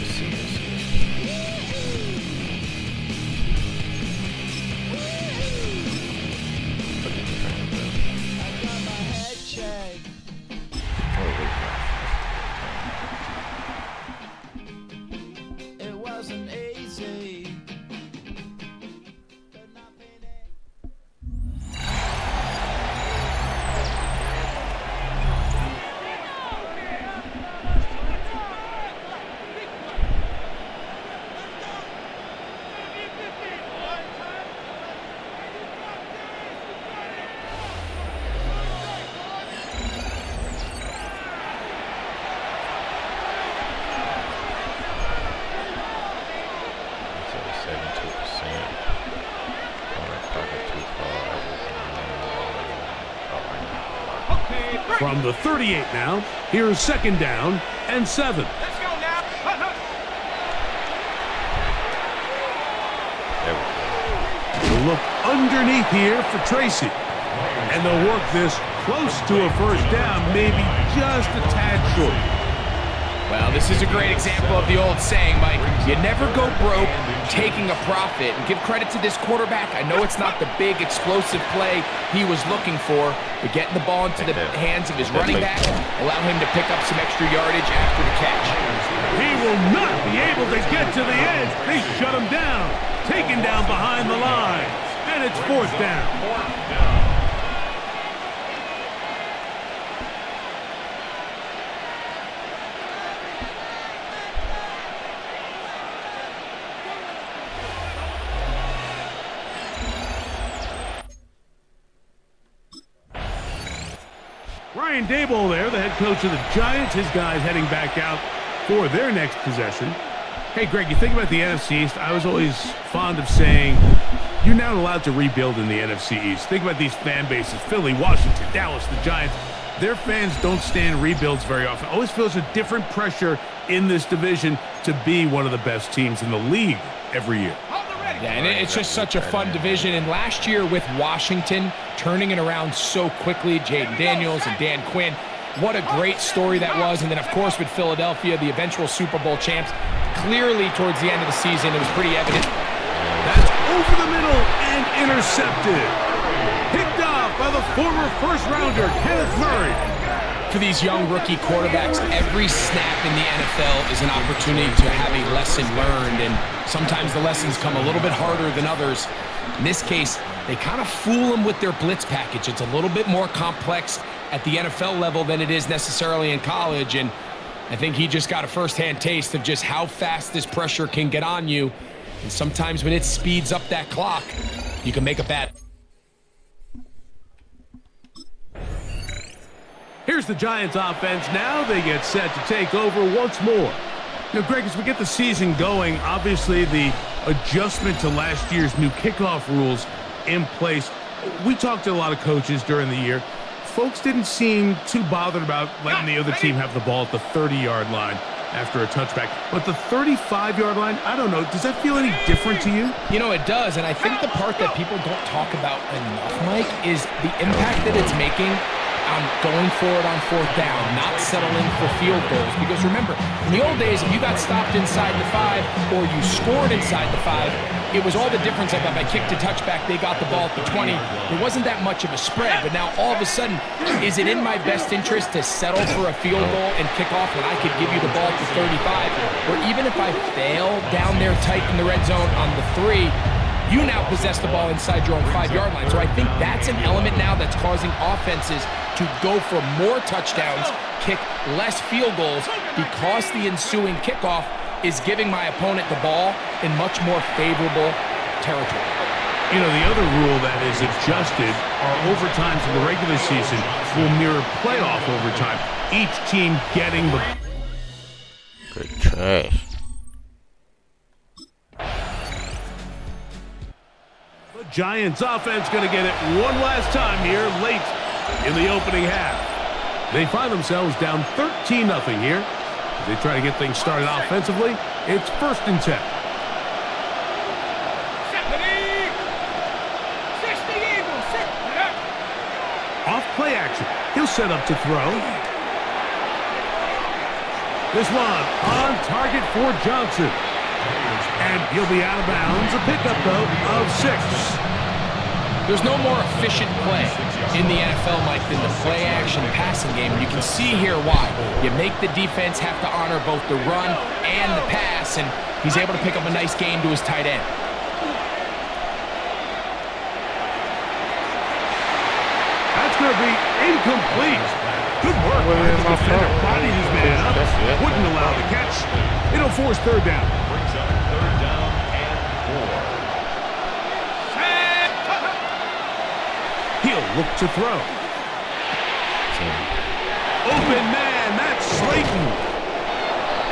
see this. It wasn't easy. From the 38 now, here's 2nd down and 7. Let's go now. We'll look underneath here for Tracy. And they'll work this close to a 1st down, maybe just a tad short. Well, this is a great example of the old saying, Mike. You never go broke taking a profit. And give credit to this quarterback. I know it's not the big, explosive play he was looking for, but getting the ball into the hands of his running back, allow him to pick up some extra yardage after the catch. He will not be able to get to the edge. They shut him down. Taken down behind the line. And it's 4th down. Brian Daboll there, the head coach of the Giants. His guys heading back out for their next possession. Hey, Greg, you think about the NFC East. I was always fond of saying you're not allowed to rebuild in the NFC East. Think about these fan bases, Philly, Washington, Dallas, the Giants. Their fans don't stand rebuilds very often. Always feels a different pressure in this division to be one of the best teams in the league every year. Yeah, and it's just such a fun division. And last year with Washington turning it around so quickly, Jaden Daniels and Dan Quinn, what a great story that was. And then, of course, with Philadelphia, the eventual Super Bowl champs, clearly towards the end of the season, it was pretty evident. That's over the middle and intercepted. Picked off by the former first-rounder, Kenneth Murray. For these young rookie quarterbacks, every snap in the NFL is an opportunity to have a lesson learned, and sometimes the lessons come a little bit harder than others. In this case, they kind of fool them with their blitz package. It's a little bit more complex at the NFL level than it is necessarily in college, and I think he just got a first-hand taste of just how fast this pressure can get on you, and sometimes when it speeds up that clock, you can make a bad... Here's the Giants offense now. They get set to take over once more. Now, Greg, as we get the season going, obviously the adjustment to last year's new kickoff rules in place. We talked to a lot of coaches during the year. Folks didn't seem too bothered about letting the other team have the ball at the 30-yard line after a touchback. But the 35-yard line, I don't know, does that feel any different to you? You know, it does, and I think the part that people don't talk about enough, Mike, is the impact that it's making on going forward on 4th down, not settling for field goals. Because remember, in the old days, if you got stopped inside the 5 or you scored inside the 5, it was all the difference. Like if I kicked a touchback, they got the ball at the 20. There wasn't that much of a spread, but now all of a sudden, is it in my best interest to settle for a field goal and kick off when I could give you the ball at the 35? Or even if I fail down there tight in the red zone on the 3, you now possess the ball inside your own 5-yard line. So I think that's an element now that's causing offenses to go for more touchdowns, kick less field goals, because the ensuing kickoff is giving my opponent the ball in much more favorable territory. You know, the other rule that is adjusted are overtimes in the regular season will mirror playoff overtime. Each team getting the... Good trash. The Giants offense going to get it one last time here late in the opening half. They find themselves down 13-0 here. As they try to get things started offensively, it's 1st and 10. Off Play action. He'll set up to throw. This one on target for Johnson. And he'll be out of bounds. A pickup, though, of 6. There's no more efficient play in the NFL, Mike, than the play-action passing game. You can see here why. You make the defense have to honor both the run and the pass, and he's able to pick up a nice gain to his tight end. That's going to be incomplete. Good work. The defender bodied his man up. Wouldn't allow the catch. It'll force third down. Brings up third down and 4. He'll look to throw. Open man, that's Slayton.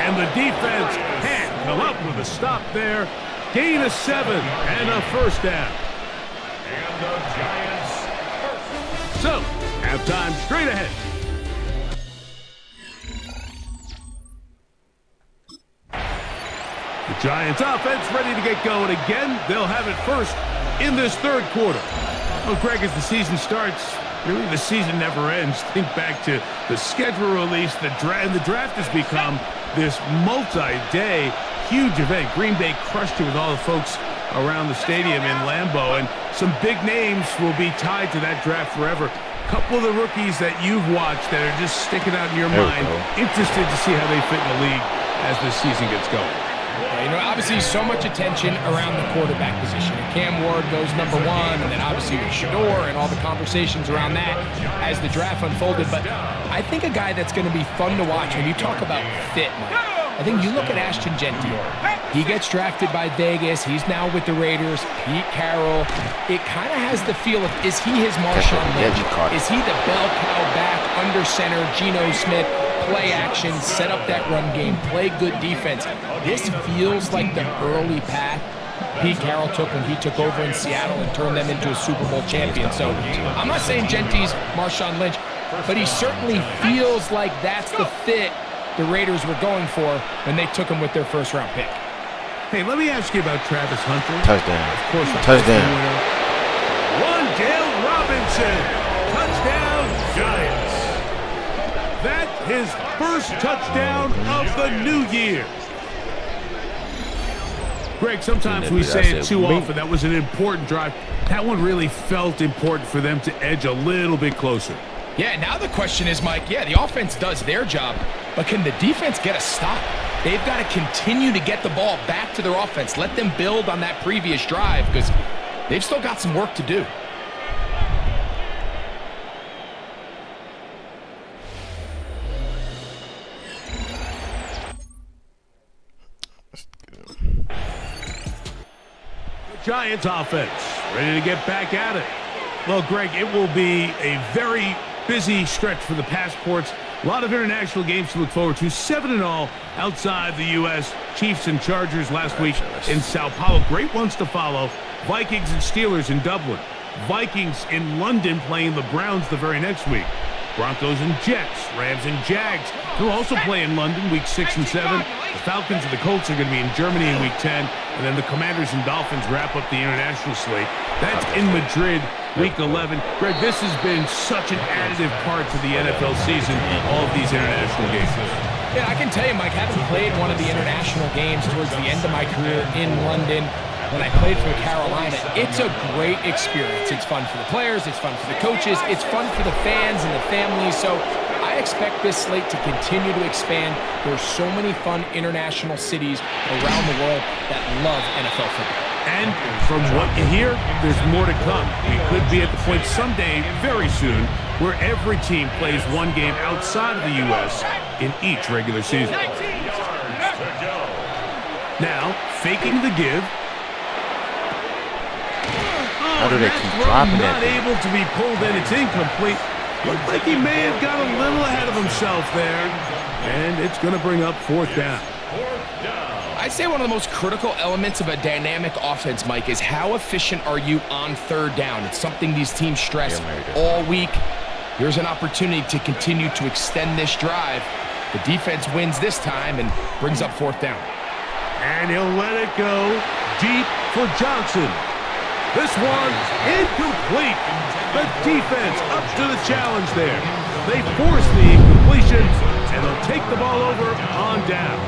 And the defense can't come up with a stop there. Gain of 7 and a first down. And the Giants first. So, halftime straight ahead. The Giants offense ready to get going again. They'll have it first in this third quarter. Well, Greg, as the season starts, really the season never ends. Think back to the schedule release. The draft has become this multi-day huge event. Green Bay crushed it with all the folks around the stadium in Lambeau, and some big names will be tied to that draft forever. Couple of the rookies that you've watched that are just sticking out in your mind. Interested to see how they fit in the league as this season gets going. You know, obviously so much attention around the quarterback position. And Cam Ward goes number 1, and then obviously with Shador and all the conversations around that as the draft unfolded. But I think a guy that's going to be fun to watch when you talk about fit, Mike, I think you look at Ashton Genty. He gets drafted by Vegas. He's now with the Raiders. Pete Carroll. It kind of has the feel of, is he his Marshawn Lynch? Is he the bell cow back under center, Geno Smith? Play action, set up that run game, play good defense. This feels like the early path Pete Carroll took when he took over in Seattle and turned them into a Super Bowl champion. So I'm not saying Genty's Marshawn Lynch, but he certainly feels like that's the fit the Raiders were going for when they took him with their first-round pick. Hey, let me ask you about Travis Hunter. Touchdown. Of course, Touchdown. Wan'Dale Robinson. Touchdown, Giants. That's his first touchdown of the new year. Greg, sometimes we say it too often. That was an important drive. That one really felt important for them to edge a little bit closer. Yeah, now the question is, Mike, the offense does their job, but can the defense get a stop? They've got to continue to get the ball back to their offense. Let them build on that previous drive because they've still got some work to do. Giants offense ready to get back at it. Well, Greg, it will be a very busy stretch for the Passports. A lot of international games to look forward to. 7-all outside the U.S. Chiefs and Chargers last week in Sao Paulo. Great ones to follow. Vikings and Steelers in Dublin. Vikings in London playing the Browns the very next week. Broncos and Jets, Rams and Jags. They'll also play in London week 6 and 7. The Falcons and the Colts are going to be in Germany in week 10. And then the Commanders and Dolphins wrap up the international slate. That's in Madrid week 11. Greg, this has been such an additive part to the NFL season, all of these international games. Yeah, I can tell you, Mike, having played one of the international games towards the end of my career in London, when I played for Carolina, it's a great experience. It's fun for the players, it's fun for the coaches, it's fun for the fans and the families. So I expect this slate to continue to expand. There's so many fun international cities around the world that love NFL football. And from what you hear, there's more to come. We could be at the point someday, very soon, where every team plays one game outside of the U.S. in each regular season. Now, faking the give. How do they keep dropping it? Not able to be pulled in. It's incomplete. Looked like he may have got a little ahead of himself there. And it's going to bring up fourth down. I'd say one of the most critical elements of a dynamic offense, Mike, is how efficient are you on third down? It's something these teams stress all week. Here's an opportunity to continue to extend this drive. The defense wins this time and brings up fourth down. And he'll let it go deep for Johnson. This one's incomplete. The defense up to the challenge there. They force the incompletion, and they'll take the ball over on down.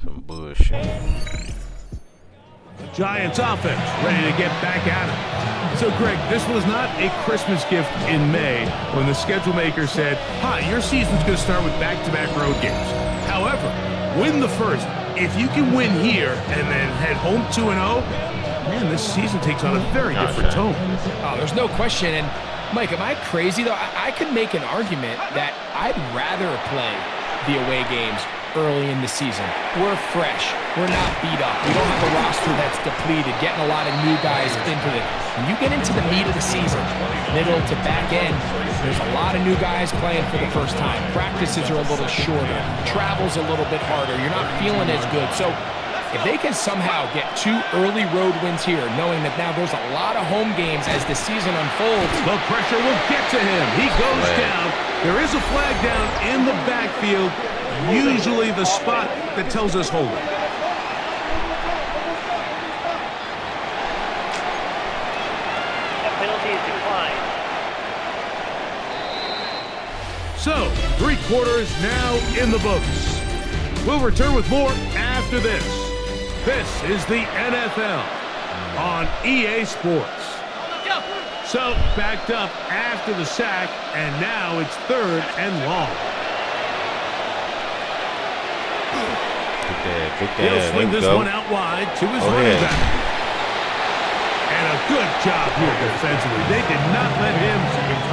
Some bullshit. Giants offense ready to get back at it. So, Greg, this was not a Christmas gift in May when the schedule maker said, hi, your season's going to start with back-to-back road games. However, win the first. If you can win here and then head home 2-0, man, this season takes on a very different tone. Oh, there's no question. And, Mike, am I crazy, though? I could make an argument that I'd rather play the away games early in the season. We're fresh. We're not beat up. We don't have a roster that's depleted, getting a lot of new guys into it. When you get into the meat of the season, middle to back end, there's a lot of new guys playing for the first time. Practices are a little shorter. Travel's a little bit harder. You're not feeling as good. So if they can somehow get 2 early road wins here, knowing that now there's a lot of home games as the season unfolds. The pressure will get to him. He goes down. There is a flag down in the backfield, usually the spot that tells us hold it. That penalty is declined. So, 3 quarters now in the books. We'll return with more after this. This is the NFL on EA Sports. So, backed up after the sack, and now it's 3rd and long. He'll swing this one out wide to his running back. And a good job here defensively. They did not let him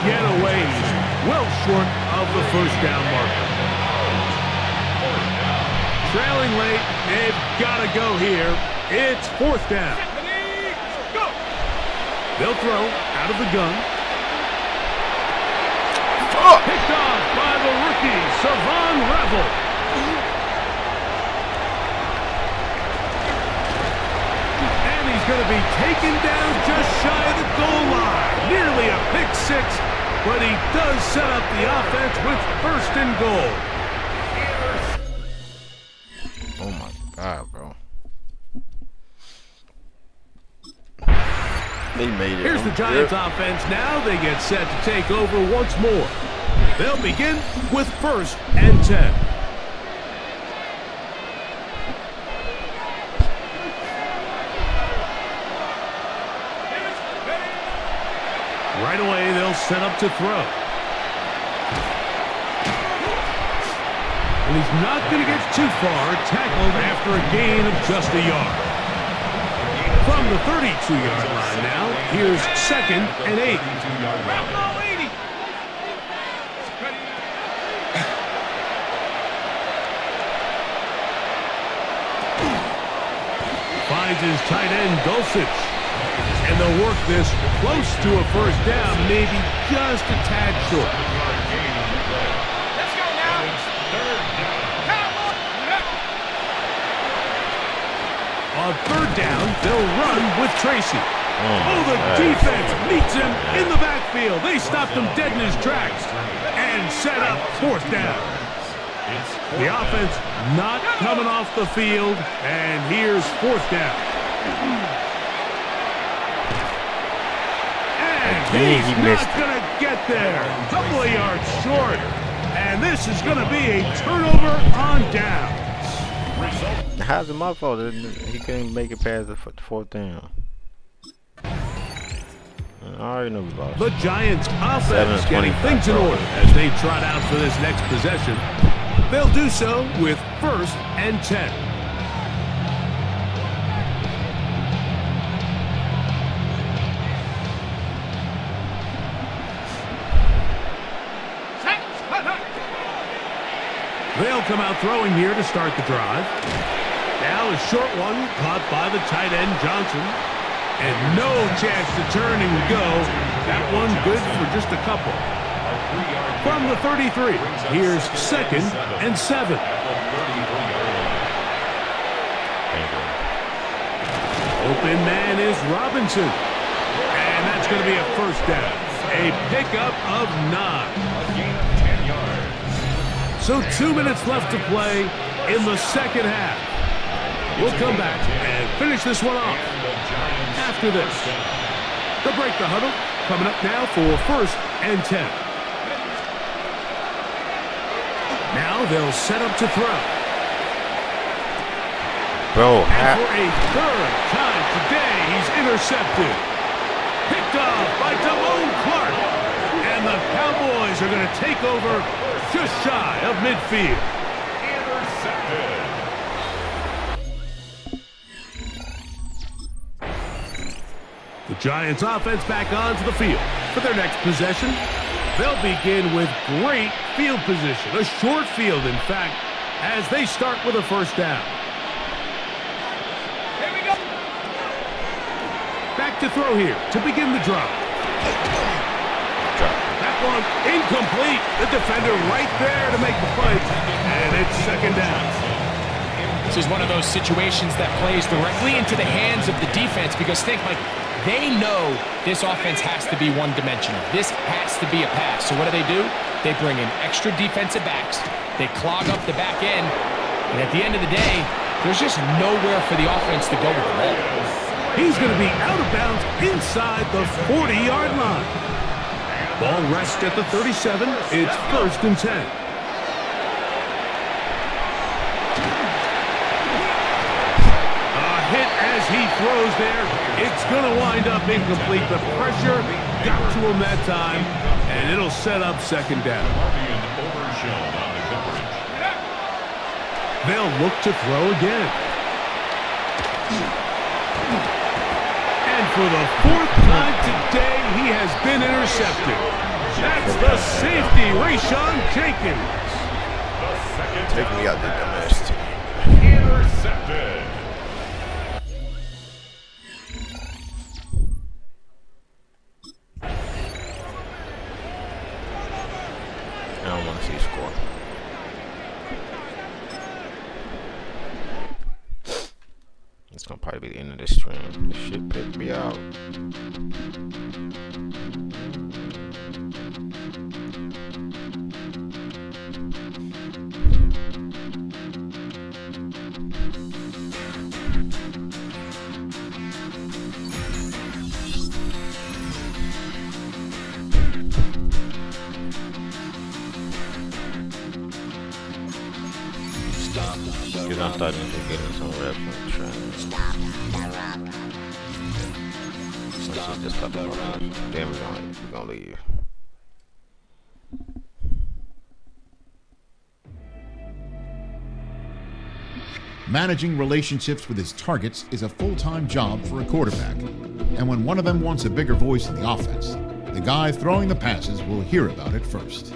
get away. He's well short of the first down marker. Trailing late, they've got to go here. It's 4th down. They'll throw out of the gun. Picked off by the rookie, Savon Revel. And he's going to be taken down just shy of the goal line. Nearly a pick 6, but he does set up the offense with 1st and goal. Oh my God, bro. They made it. Here's the Giants offense now. They get set to take over once more. They'll begin with 1st and 10. Right away, they'll set up to throw. And he's not going to get too far, tackled after a gain of just a yard. From the 32-yard line now, here's 2nd and 8. Finds his tight end, Dulcich. And they'll work this close to a 1st down, maybe just a tad short. Let's go now. On 3rd down, they'll run with Tracy. Oh, the defense meets him in the backfield. They stopped him dead in his tracks and set up 4th down. The offense not coming off the field, and here's 4th down. And he's not going to get there. A couple of yards short, and this is going to be a turnover on downs. How's it my fault? He couldn't make it past the 4th down. I already know we lost. The Giants offense getting things in order as they trot out for this next possession. They'll do so with 1st and 10. They'll come out throwing here to start the drive. Now a short one caught by the tight end Johnson. And no chance to turn and go. That one good for just a couple. From the 33, here's 2nd and 7. Open man is Robinson. And that's It's going to be a first down. A pickup of 9. So 2 minutes left to play in the second half. We'll come back and finish this one off after this. The break the huddle coming up now for 1st and 10. Now they'll set up to throw. Bro, and for a 3rd time today, he's intercepted. Picked off by Damone Clark. And the Cowboys are going to take over just shy of midfield. Intercepted. The Giants offense back onto the field for their next possession. They'll begin with great field position, a short field, in fact, as they start with a first down. Here we go. Back to throw here to begin the drive. That one incomplete. The defender right there to make the play, and it's second down. This is one of those situations that plays directly into the hands of the defense because think like they know this offense has to be one-dimensional. This has to be a pass. So what do? They bring in extra defensive backs. They clog up the back end. And at the end of the day, there's just nowhere for the offense to go with the ball. He's going to be out of bounds inside the 40-yard line. Ball rests at the 37. It's 1st and 10. He throws there. It's going to wind up incomplete. The pressure got to him that time, and it'll set up second down. They'll look to throw again. And for the 4th time today, he has been intercepted. That's the safety, Rashawn Jenkins. Take me out the dumbass team. Intercepted. I don't want to see score. It's gonna probably be the end of this stream. This shit picked me out. Because I'm starting to get in some reps from the training. Let's just talk about it. Then we're gonna leave. Managing relationships with his targets is a full-time job for a quarterback. And when one of them wants a bigger voice in the offense, the guy throwing the passes will hear about it first.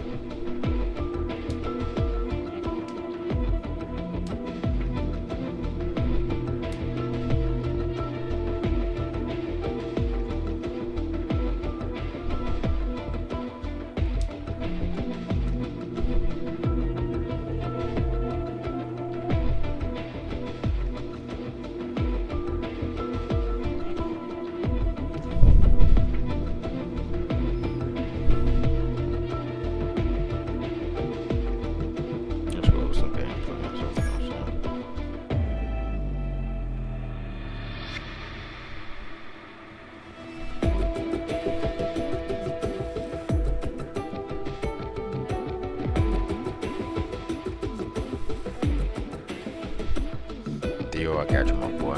Theo, I got you, my boy.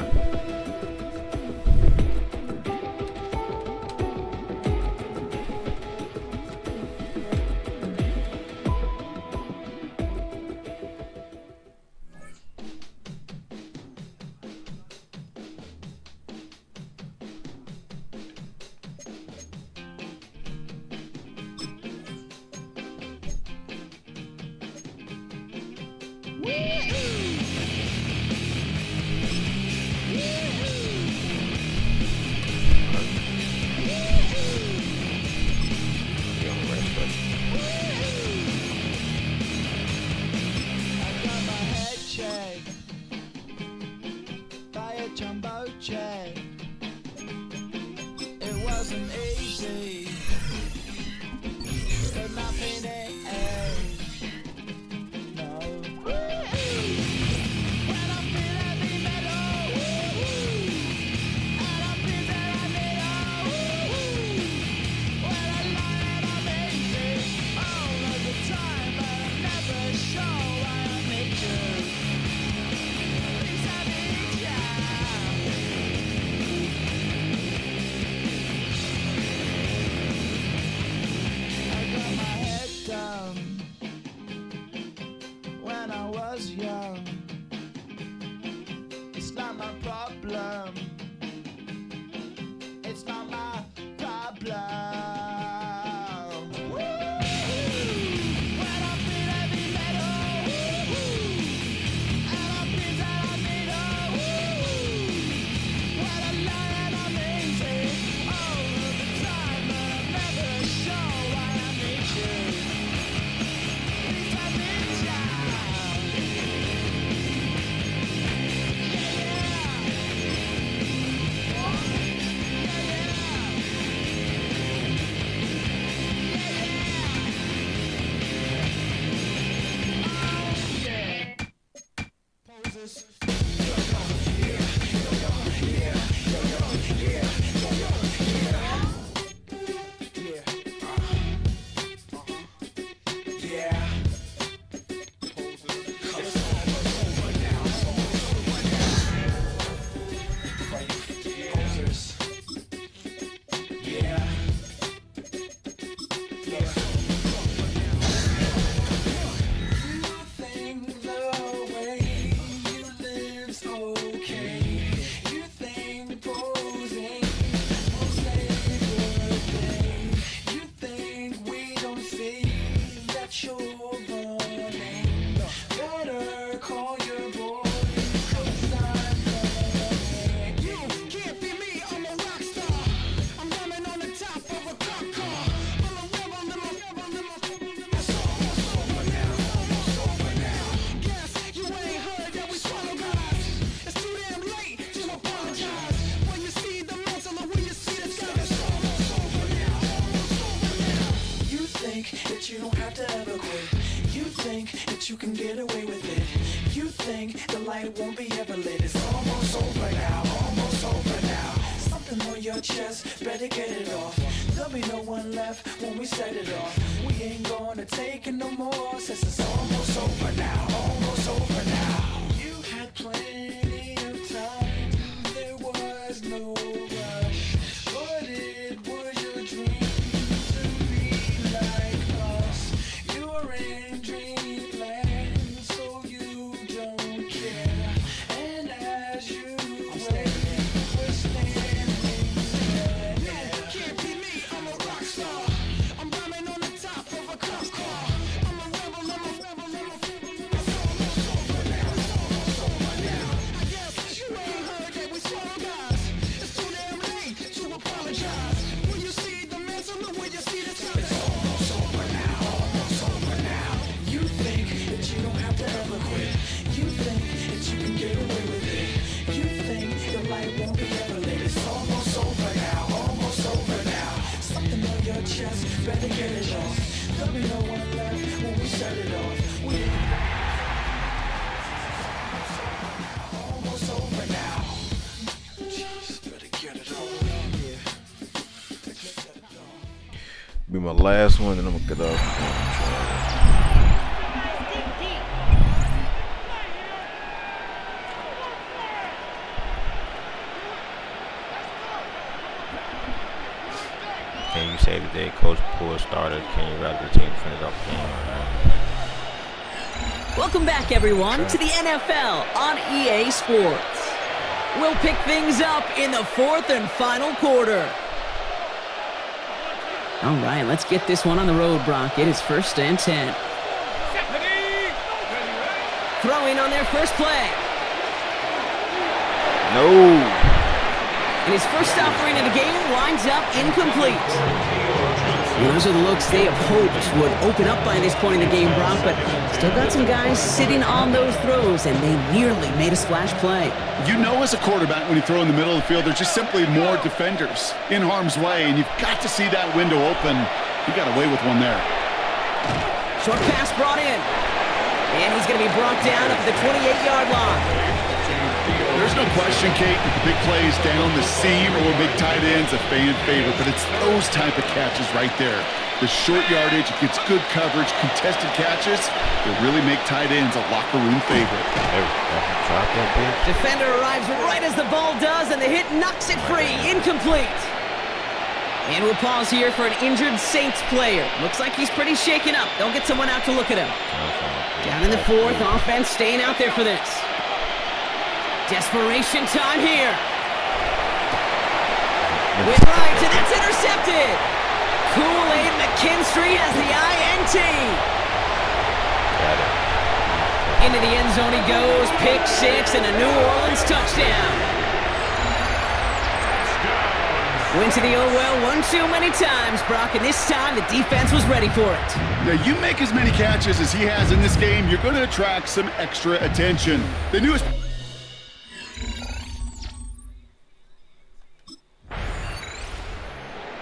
think that you can get away with it. You think the light won't be ever lit. It's almost over now, almost over now. Something on your chest, better get it off. There'll be no one left when we set it off. We ain't gonna take it no more, since it's almost over now, almost over now. You had plenty of time, there was no rush, but it was your dream to be like us. You're in dreamland, so you don't care. And as you wait, we're standing there. No, can't be me, I'm a rock star. I'm rhyming on the top of a cop car. I'm a rebel, I'm a rebel, I'm a it's almost over now, it's almost over now. I guess you ain't heard that we saw guys. It's too damn late to apologize. When you see the mantle, look when you see the time. It's almost over now, almost over now. You think that you don't have to ever quit. You think that you can get away with it. You think the light won't be ever lit. It's almost over now, almost over now. Something on your chest, better get it off. There'll be no one left when we set it off. We almost over now. Just better get it off. Be my last one, then I'm gonna get off. Can you say today Coach Poole started? Can you rally the team to finish off the game? Welcome back, everyone, to the NFL on EA Sports. We'll pick things up in the fourth and final quarter. All right, let's get this one on the road, Brock. It is 1st and 10. Throwing on their first play. No. And his first offering of the game winds up incomplete. And those are the looks they have hoped would open up by this point in the game, Brock, but still got some guys sitting on those throws, and they nearly made a splash play. You know, as a quarterback, when you throw in the middle of the field, there's just simply more defenders in harm's way, and you've got to see that window open. You got away with one there. Short pass brought in, and he's going to be brought down at the 28-yard line. There's no question, Kate, that the big plays down the seam or big tight ends a fan favorite, but it's those type of catches right there. The short yardage, it gets good coverage, contested catches, they really make tight ends a locker room favorite. Defender arrives right as the ball does, and the hit knocks it free, incomplete. And we'll pause here for an injured Saints player. Looks like he's pretty shaken up. They'll get someone out to look at him. Down in the fourth, offense staying out there for this. Desperation time here. With right, and that's intercepted. Kool-Aid McKinstry has the INT. Got it. Into the end zone he goes. Pick six and a New Orleans touchdown. Went to the well one too many times, Brock, and this time the defense was ready for it. Now, you make as many catches as he has in this game, you're going to attract some extra attention. The newest...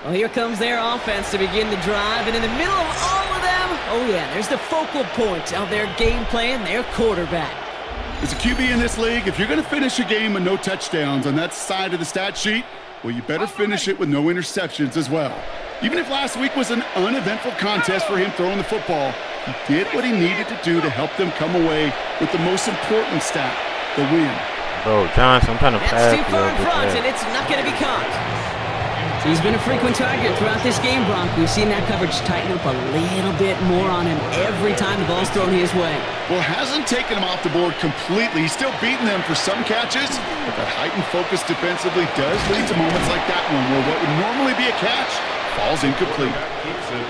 Well, here comes their offense to begin the drive, and in the middle of all of them, oh yeah, there's the focal point of their game plan, their quarterback. As a QB in this league, if you're going to finish a game with no touchdowns on that side of the stat sheet, well, you better finish it with no interceptions as well. Even if last week was an uneventful contest for him throwing the football, he did what he needed to do to help them come away with the most important stat, the win. Bro, Johnson, I'm trying to pass. That's too far in front, and it's not going to be caught. He's been a frequent target throughout this game, Bronk. We've seen that coverage tighten up a little bit more on him every time the ball's thrown his way. Well, hasn't taken him off the board completely. He's still beating them for some catches, but that heightened focus defensively does lead to moments like that one where what would normally be a catch falls incomplete.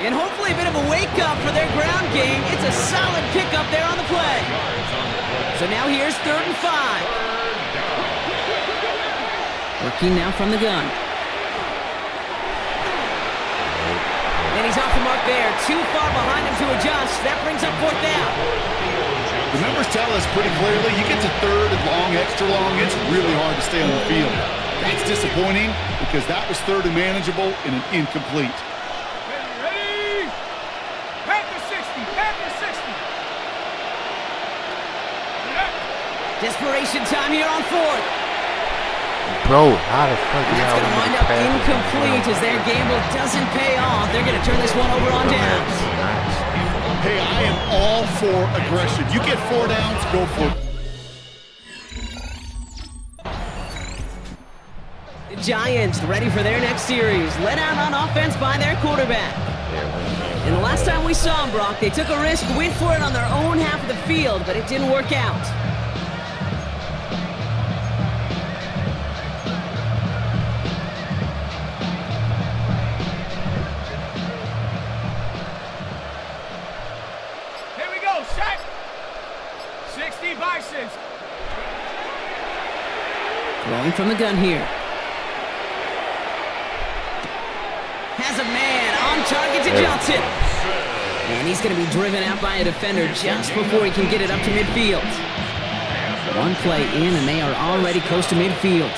And hopefully a bit of a wake-up for their ground game. It's a solid pickup there on the play. So now here's 3rd and 5. Working now from the gun. And he's off the mark there. Too far behind him to adjust. That brings up 4th down. The numbers tell us pretty clearly, you get to 3rd and long, extra long, it's really hard to stay on the field. That's disappointing because that was 3rd and manageable and an incomplete. Ready? Pack the 60, pack the 60. Desperation time here on fourth. Bro, how the fuck And that's going to wind up incomplete as their gamble doesn't pay off. They're going to turn this one over on downs. Hey, I am all for aggression. You get 4 downs, go for it. The Giants ready for their next series. Led out on offense by their quarterback. And the last time we saw them, Brock, they took a risk, went for it on their own half of the field, but it didn't work out. Here we go, set. 60 Bisons. Throwing from the gun here. Has a man on target to Johnson. And he's going to be driven out by a defender just before he can get it up to midfield. One play in, and they are already close to midfield.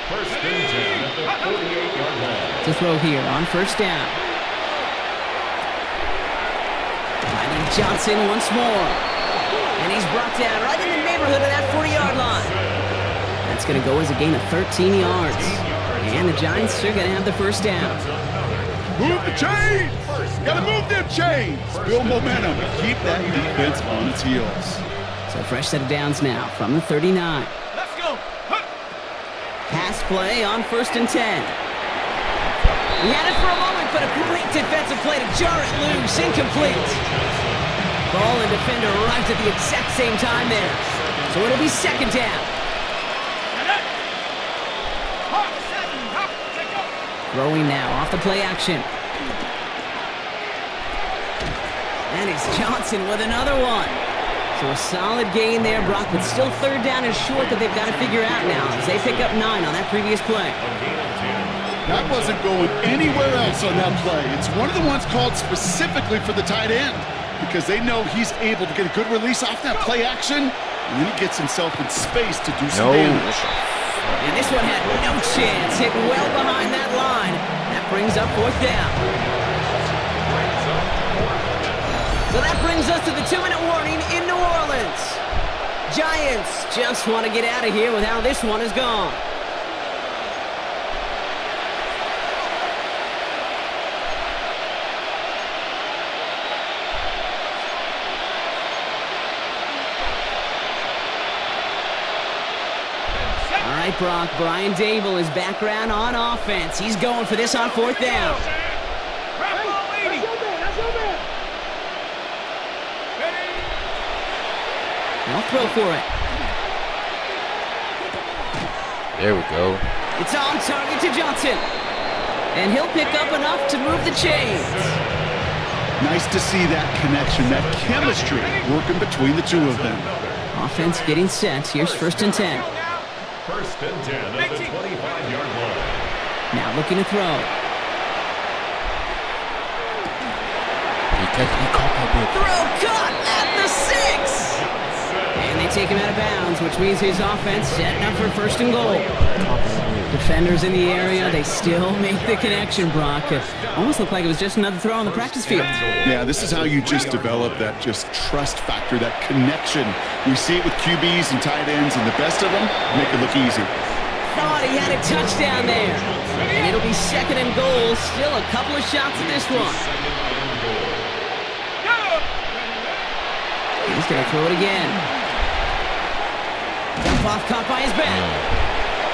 First and 10 at the 48-yard line. To throw here on first down. Finding Johnson once more. And he's brought down right in the neighborhood of that 40-yard line. That's going to go as a gain of 13 yards. And the Giants are going to have the first down. Move the chains! Gotta move them chains! Build momentum and keep that defense on its heels. So fresh set of downs now from the 39. Let's go. Pass play on first and 10. He had it for a moment, but a great defensive play to jar it loose. Incomplete. Ball and defender arrived at the exact same time there. So it'll be second down. Throwing now off the play action. And it's Johnson with another one. So a solid gain there, Brock, but still third down is short that they've got to figure out now as they pick up 9 on that previous play. That wasn't going anywhere else on that play. It's one of the ones called specifically for the tight end because they know he's able to get a good release off that play action, and then he gets himself in space to do some damage. And this one had no chance, hit well behind that line. That brings up fourth down. So that brings us to the 2-minute warning in New Orleans. Giants just want to get out of here with how this one is gone. All right, Brock, Brian Dable is back around on offense. He's going for this on fourth down. I'll throw for it. There we go. It's on target to Johnson. And he'll pick up enough to move the chains. Nice to see that connection, that chemistry working between the two of them. Offense getting set. Here's first and 10. First and 10 at the 25-yard line. Now looking to throw. He caught that big. Throw caught at the 6. And they take him out of bounds, which means his offense setting up for first and goal. Defenders in the area, they still make the connection, Brock. Almost looked like it was just another throw on the practice field. Yeah, this is how you just develop that just trust factor, that connection. We see it with QBs and tight ends, and the best of them make it look easy. Thought he had a touchdown there. And it'll be second and goal. Still a couple of shots at this one. He's going to throw it again. Dump off caught by his back.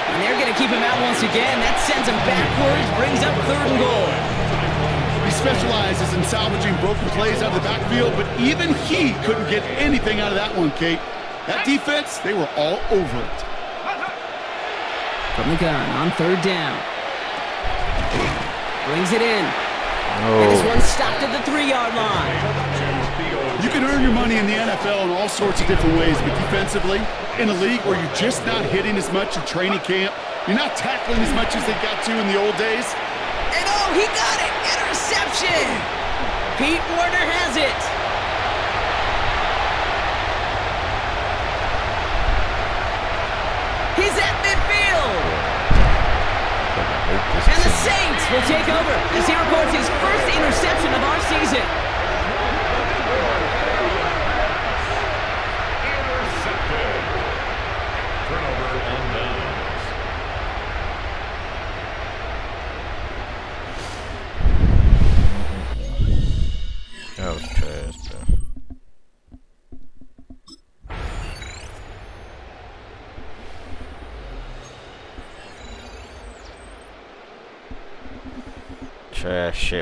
And they're going to keep him out once again. That sends him backwards, brings up third and goal. He specializes in salvaging broken plays out of the backfield, but even he couldn't get anything out of that one, Kate. That defense, they were all over it. From the gun on third down. Brings it in. And this one stopped at the 3-yard line. You can earn your money in the NFL in all sorts of different ways, but defensively, in a league where you're just not hitting as much in training camp, you're not tackling as much as they got to in the old days. And oh, he got it! Interception! Pete Warner has it. He's at midfield. And the Saints will take over as he records his first interception of our season. trash shit.